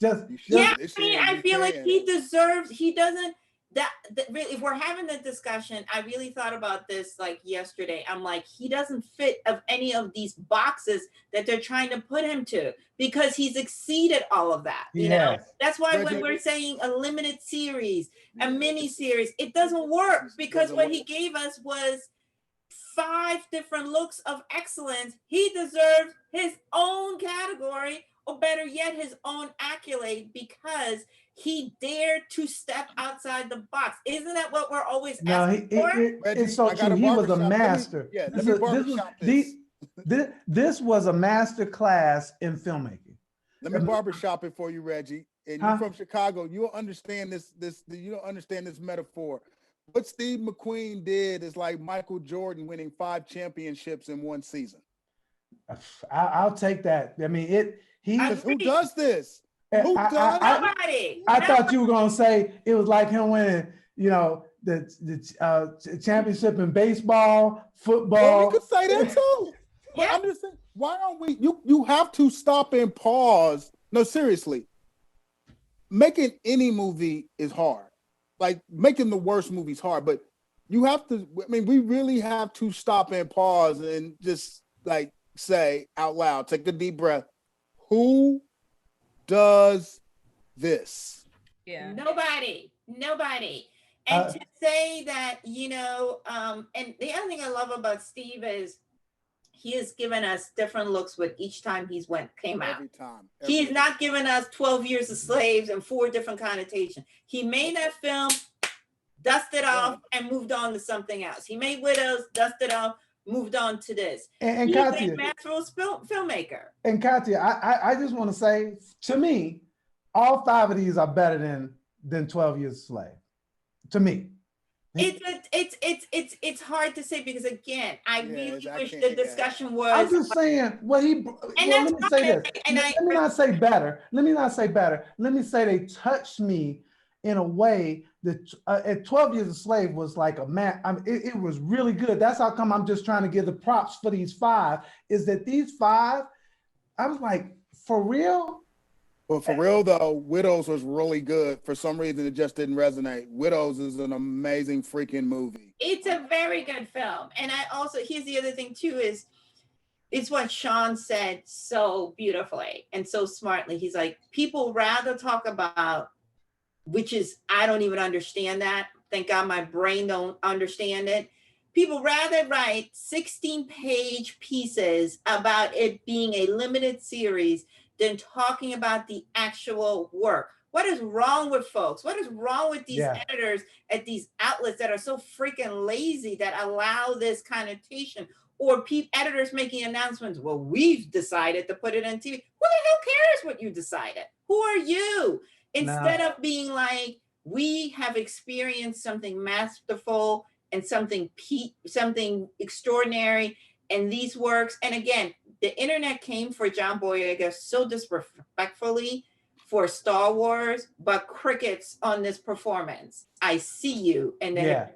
I feel like he doesn't. That really, if we're having the discussion, I really thought about this like yesterday. I'm like, he doesn't fit of any of these boxes that they're trying to put him to, because he's exceeded all of that. You know, that's why when we're saying a limited series, a mini series, it doesn't work, because what he gave us was 5 different looks of excellence. He deserves his own category, or better yet, his own accolade, because he dared to step outside the box. Isn't that what we're always asking for? It's so true. He was a master. This was a master class in filmmaking. Let me barbershop it for you, Reggie. And you're from Chicago. You'll understand this. You don't understand this metaphor. What Steve McQueen did is like Michael Jordan winning 5 championships in 1 season. I'll take that. I mean, who does this? Nobody. I thought you were gonna say it was like him winning, you know, the championship in baseball, football. Well, we could say that too. But I'm just saying, why aren't we? You have to stop and pause. No, seriously. Making any movie is hard. Like making the worst movies hard, but you have to. I mean, we really have to stop and pause and just like say out loud, take a deep breath. Who does this? Nobody. And to say that, you know, and the other thing I love about Steve is he has given us different looks with each time came out. Every time. He's not given us 12 Years a Slave and 4 different connotations. He made that film, dusted off, and moved on to something else. He made Widows, dusted off, moved on to this. And he's Kathia, a natural filmmaker. And Kathia, I just want to say, to me, all 5 of these are better than 12 Years a Slave. To me. It's hard to say, because again, I really wish the discussion was. I'm just saying let me say this. Let me not say better. Let me say they touched me in a way that at 12 Years a Slave was like a man. I mean, it was really good. That's how come I'm just trying to give the props for these 5. Is that these 5? I was like, for real? But for real though, Widows was really good. For some reason, it just didn't resonate. Widows is an amazing freaking movie. It's a very good film. And I also, here's the other thing too, is it's what Shawn said so beautifully and so smartly. He's like, people rather talk about, which is, I don't even understand that. Thank God my brain don't understand it. People rather write 16-page pieces about it being a limited series than talking about the actual work. What is wrong with folks? What is wrong with these editors at these outlets that are so freaking lazy that allow this connotation? Or editors making announcements, well, we've decided to put it on TV. Who the hell cares what you decided? Who are you? Instead of being like, we have experienced something masterful and something extraordinary in these works. And again, the internet came for John Boyega so disrespectfully for Star Wars, but crickets on this performance. I see you. And then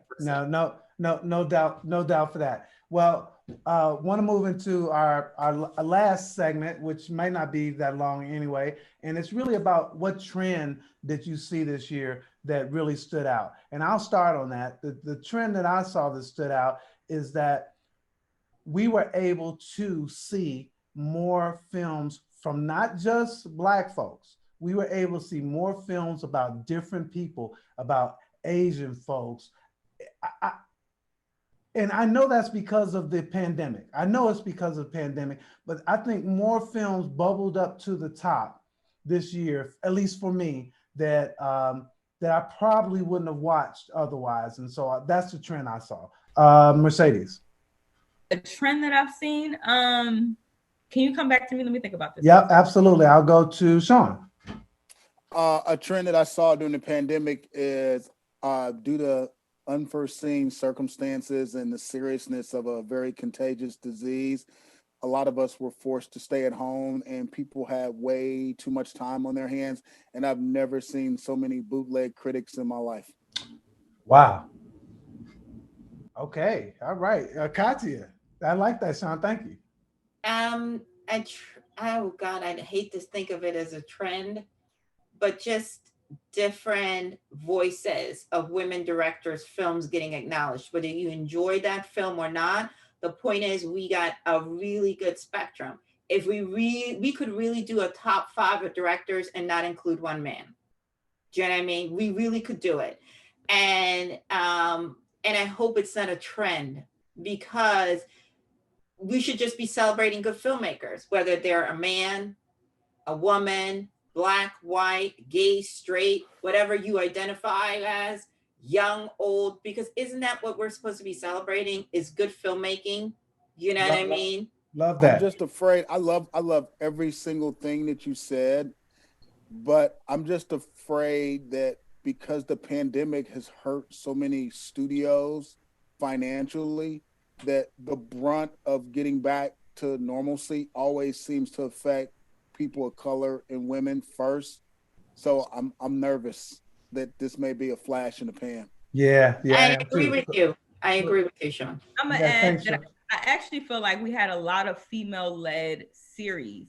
no doubt for that. Well, want to move into our last segment, which might not be that long anyway. And it's really about what trend did you see this year that really stood out? And I'll start on that. The trend that I saw that stood out is that we were able to see more films from not just Black folks. We were able to see more films about different people, about Asian folks. And I know that's because of the pandemic. I know it's because of the pandemic, but I think more films bubbled up to the top this year, at least for me, that that I probably wouldn't have watched otherwise. And so that's the trend I saw. Mercedes. A trend that I've seen. Can you come back to me? Let me think about this. Yeah, absolutely. I'll go to Shawn. A trend that I saw during the pandemic is due to unforeseen circumstances and the seriousness of a very contagious disease, a lot of us were forced to stay at home and people had way too much time on their hands. And I've never seen so many bootleg critics in my life. Wow. Okay. All right. Kathia, I like that, Shawn. Thank you. Oh God, I'd hate to think of it as a trend, but just different voices of women directors, films getting acknowledged, whether you enjoy that film or not. The point is we got a really good spectrum. If we could really do a top 5 of directors and not include one man. Do you know what I mean? We really could do it. And I hope it's not a trend, because we should just be celebrating good filmmakers, whether they're a man, a woman, Black, white, gay, straight, whatever you identify as, young, old, because isn't that what we're supposed to be celebrating, is good filmmaking? You know what I mean? Love that. I'm just afraid. I love every single thing that you said, but I'm just afraid that because the pandemic has hurt so many studios financially, that the brunt of getting back to normalcy always seems to affect people of color and women first. So I'm nervous that this may be a flash in the pan. Yeah. I agree with you. I agree with you, Shawn. I'm gonna add that I actually feel like we had a lot of female-led series.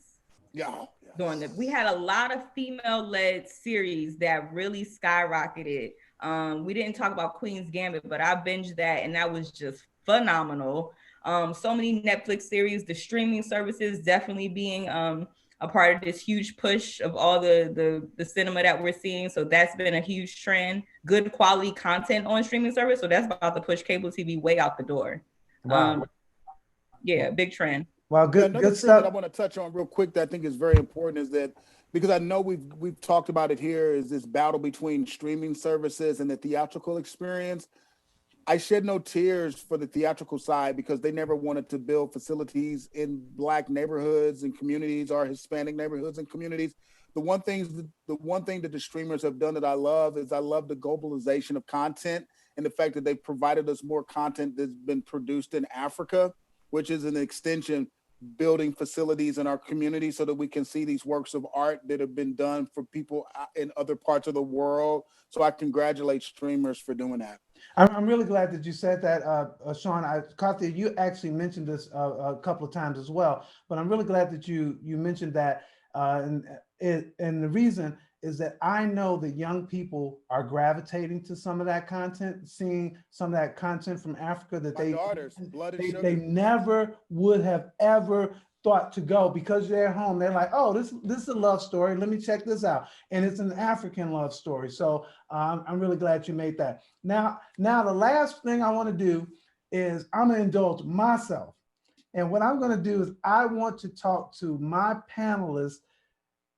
Doing it. We had a lot of female-led series that really skyrocketed. We didn't talk about Queen's Gambit, but I binged that and that was just phenomenal. So many Netflix series, the streaming services definitely being a part of this huge push of all the cinema that we're seeing. So that's been a huge trend. Good quality content on streaming service. So that's about to push cable TV way out the door. Wow. Yeah, big trend. Well, good stuff. That I want to touch on real quick that I think is very important is that, because I know we've talked about it here, is this battle between streaming services and the theatrical experience. I shed no tears for the theatrical side because they never wanted to build facilities in Black neighborhoods and communities or Hispanic neighborhoods and communities. The one thing that the streamers have done that I love is I love the globalization of content and the fact that they've provided us more content that's been produced in Africa, which is an extension, building facilities in our community so that we can see these works of art that have been done for people in other parts of the world. So I congratulate streamers for doing that. I'm really glad that you said that, Shawn. Kathia, you actually mentioned this a couple of times as well, but I'm really glad that you mentioned that and the reason is that I know that young people are gravitating to some of that content, seeing some of that content from Africa that My daughters, Blood and Sugar. they never would have ever thought to go, because they're home. They're like, oh, this is a love story. Let me check this out. And it's an African love story. So I'm really glad you made that. Now the last thing I want to do is I'm going to indulge myself. And what I'm going to do is I want to talk to my panelists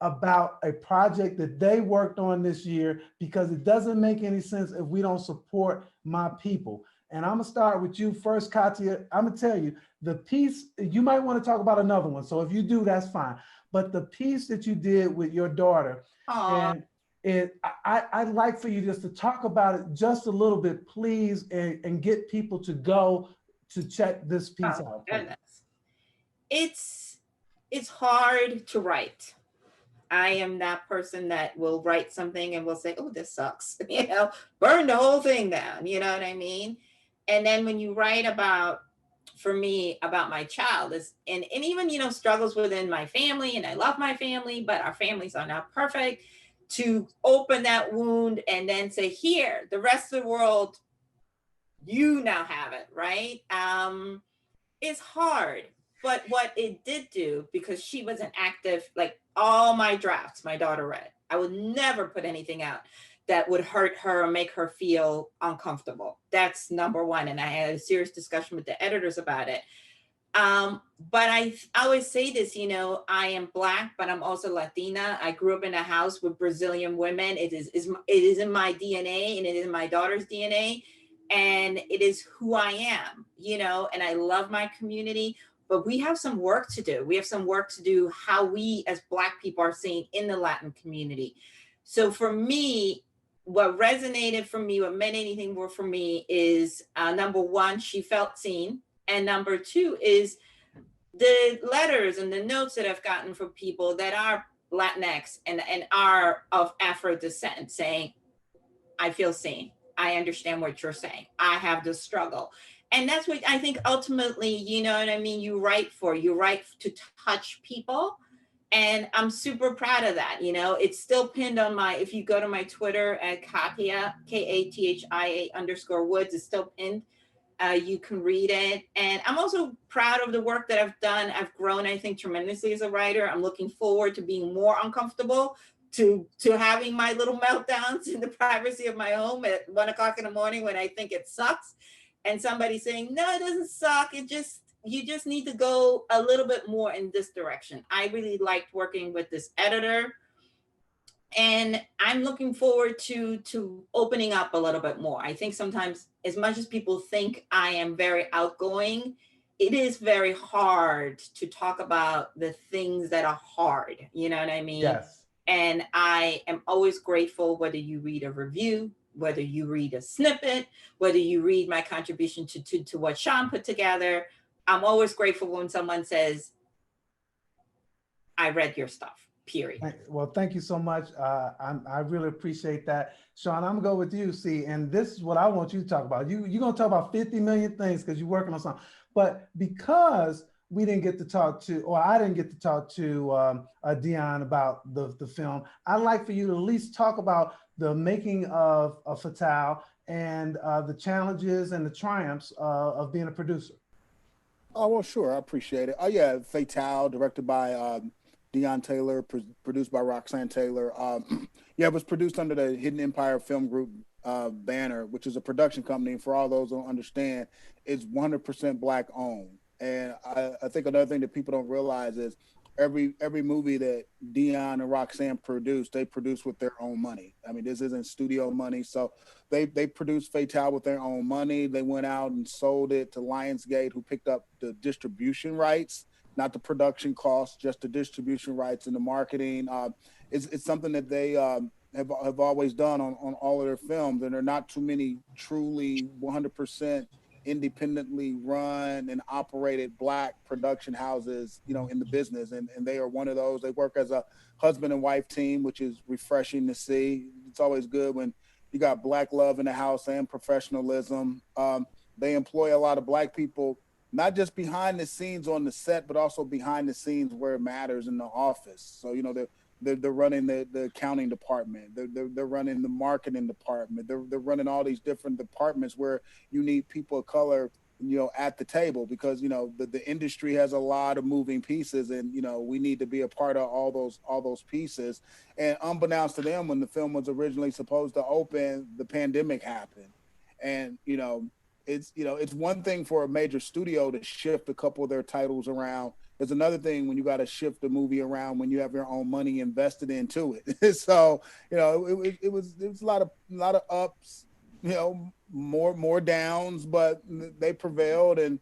about a project that they worked on this year, because it doesn't make any sense if we don't support my people. And I'm gonna start with you first, Kathia. I'm gonna tell you the piece, you might want to talk about another one. So if you do, that's fine. But the piece that you did with your daughter, and I'd like for you just to talk about it just a little bit, please, and get people to go to check this piece out. Goodness. It's hard to write. I am that person that will write something and will say, oh, this sucks, burn the whole thing down, you know what I mean? And then when you write about, for me, about my child, and even, struggles within my family, and I love my family, but our families are not perfect, to open that wound and then say, here, the rest of the world, you now have it, right? It's hard. But what it did do, because she was an active, like all my drafts, my daughter read. I would never put anything out that would hurt her or make her feel uncomfortable. That's number one. And I had a serious discussion with the editors about it. But I always say this, I am Black, but I'm also Latina. I grew up in a house with Brazilian women. It is in my DNA, and it is in my daughter's DNA. And it is who I am, and I love my community. But we have some work to do. We have some work to do how we as Black people are seen in the Latin community. So for me, what resonated for me, what meant anything more for me is number one, she felt seen. And number two is the letters and the notes that I've gotten from people that are Latinx and are of Afro descent saying, I feel seen. I understand what you're saying. I have this struggle. And that's what I think ultimately, you know what I mean? You write to touch people. And I'm super proud of that. It's still pinned on if you go to my Twitter at Kathia, Kathia_Woods, it's still pinned. You can read it. And I'm also proud of the work that I've done. I've grown, I think, tremendously as a writer. I'm looking forward to being more uncomfortable, to having my little meltdowns in the privacy of my home at 1:00 in the morning when I think it sucks. And somebody saying, no, it doesn't suck. You just need to go a little bit more in this direction. I really liked working with this editor. And I'm looking forward to opening up a little bit more. I think sometimes, as much as people think I am very outgoing, it is very hard to talk about the things that are hard. You know what I mean? Yes. And I am always grateful whether you read a review, whether you read a snippet, whether you read my contribution to what Shawn put together. I'm always grateful when someone says, I read your stuff, period. Well, thank you so much. I really appreciate that. Shawn, I'm gonna go with you. See, and this is what I want you to talk about. You're gonna talk about 50 million things because you're working on something. But because we didn't get to talk to, or I didn't get to talk to Dion about the film, I'd like for you to at least talk about the making of Fatale and the challenges and the triumphs of being a producer. Oh, well, sure. I appreciate it. Oh, yeah. Fatale, directed by Dion Taylor, produced by Roxanne Taylor. Yeah, it was produced under the Hidden Empire Film Group banner, which is a production company. And for all those who don't understand, it's 100% Black owned. And I think another thing that people don't realize is every movie that Dion and Roxanne produced, they produced with their own money. I mean, this isn't studio money. So they produced Fatale with their own money. They went out and sold it to Lionsgate, who picked up the distribution rights, not the production costs, just the distribution rights and the marketing. It's something that they have always done on all of their films. And there are not too many truly 100% independently run and operated Black production houses, in the business. And they are one of those. They work as a husband and wife team, which is refreshing to see. It's always good when you got Black love in the house and professionalism. They employ a lot of Black people, not just behind the scenes on the set, but also behind the scenes where it matters in the office. So, They're running the accounting department. They're running the marketing department. They're running all these different departments where you need people of color, at the table, because the industry has a lot of moving pieces, and we need to be a part of all those pieces. And unbeknownst to them, when the film was originally supposed to open, the pandemic happened, and it's one thing for a major studio to shift a couple of their titles around. There's another thing when you got to shift the movie around when you have your own money invested into it. So it was a lot of ups, more downs, but they prevailed, and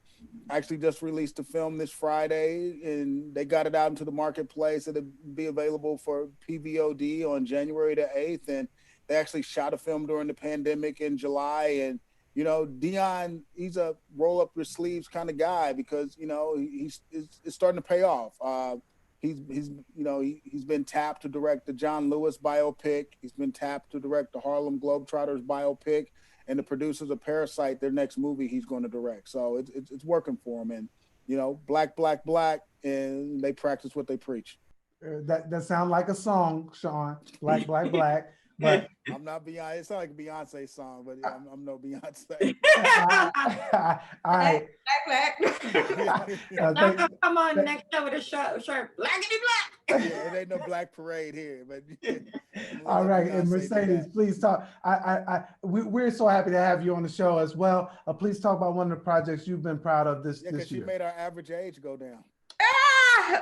actually just released the film this Friday, and they got it out into the marketplace. It'll be available for PVOD on January the 8th, and they actually shot a film during the pandemic in July. And Dion, he's a roll up your sleeves kind of guy, because it's starting to pay off. He's been tapped to direct the John Lewis biopic. He's been tapped to direct the Harlem Globetrotters biopic, and the producers of Parasite, their next movie, he's going to direct. So it's working for him. And black, and they practice what they preach. That sounds like a song, Shawn. Black. But I'm not Beyonce. It sounds like a Beyonce song, but I'm no Beyonce. All right. Black. Come on next show with a shirt, blackity black. It ain't no black parade here, but all right. And Mercedes, please talk. We're so happy to have you on the show as well. Please talk about one of the projects you've been proud of this year. Because you made our average age go down.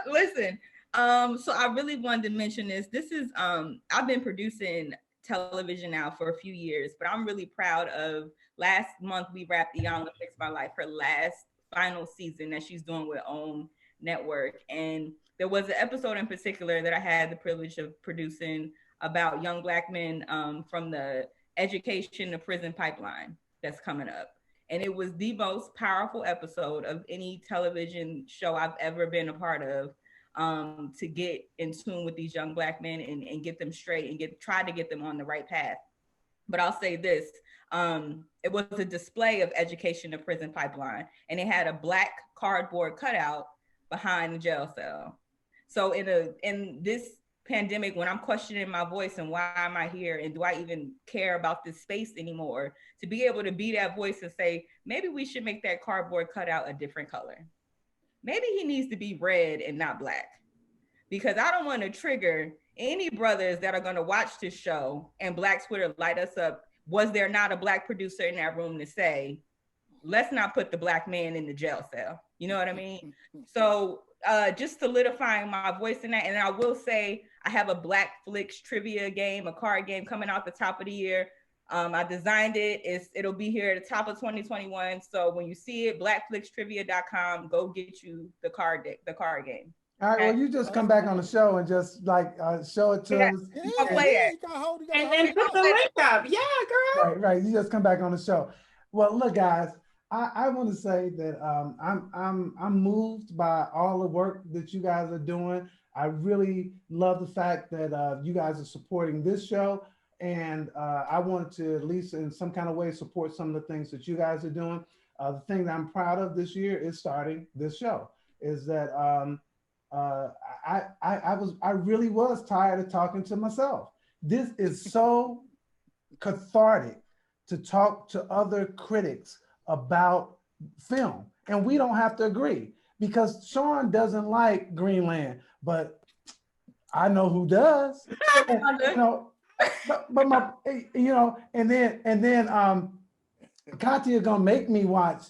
Listen. So I really wanted to mention this. This is I've been producing television now for a few years, but I'm really proud of last month we wrapped Beyond the Fix My Life, her last final season that she's doing with OWN Network. And there was an episode in particular that I had the privilege of producing about young Black men from the education to prison pipeline that's coming up. And it was the most powerful episode of any television show I've ever been a part of. To get in tune with these young Black men and get them straight and try to get them on the right path. But I'll say this, it was a display of education to prison pipeline, and it had a Black cardboard cutout behind the jail cell. So in this pandemic, when I'm questioning my voice and why am I here and do I even care about this space anymore, to be able to be that voice and say, maybe we should make that cardboard cutout a different color. Maybe he needs to be red and not Black, because I don't want to trigger any brothers that are going to watch this show and Black Twitter light us up. Was there not a Black producer in that room to say, let's not put the Black man in the jail cell? You know what I mean? So just solidifying my voice in that. And I will say I have a Black Flicks trivia game, a card game coming out the top of the year. I designed it. It'll be here at the top of 2021. So when you see it, blackflixtrivia.com, go get you the card game. All right, well, you just come back on the show and just show it to us. I'll play it. And then put the link up. Yeah, girl. Right. You just come back on the show. Well, look, guys, I want to say that I'm moved by all the work that you guys are doing. I really love the fact that you guys are supporting this show. And I wanted to, at least in some kind of way, support some of the things that you guys are doing. The thing that I'm proud of this year is starting this show. Is that I really was tired of talking to myself. This is so cathartic to talk to other critics about film, and we don't have to agree, because Shawn doesn't like Greenland, but I know who does. But my, and then Kathia gonna make me watch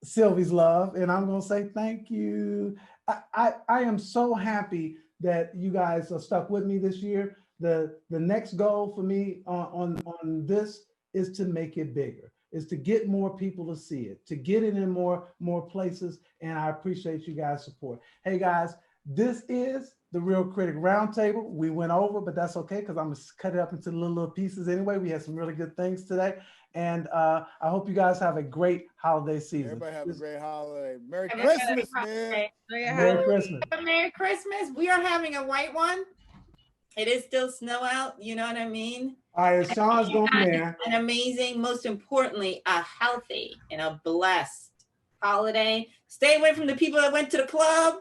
Sylvie's Love, and I'm gonna say thank you. I am so happy that you guys are stuck with me this year. The next goal for me on this is to make it bigger, is to get more people to see it, to get it in more places, and I appreciate you guys' support. Hey guys, this is the Real Critic Roundtable. We went over, but that's okay, because I'm gonna cut it up into little pieces anyway. We had some really good things today. And I hope you guys have a great holiday season. Everybody have a great holiday. Merry Christmas, man. Merry Christmas. Merry Christmas. We are having a white one. It is still snow out. You know what I mean? All right, Shawn's going there. An amazing, most importantly, a healthy and a blessed holiday. Stay away from the people that went to the club.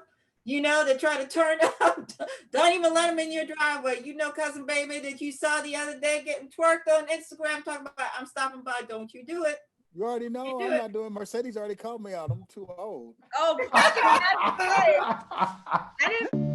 you know, that try to turn up. Don't even let them in your driveway. You know, cousin baby that you saw the other day getting twerked on Instagram talking about, I'm stopping by, don't you do it. You already know I'm not doing. Mercedes already called me out. I'm too old. Oh, I didn't.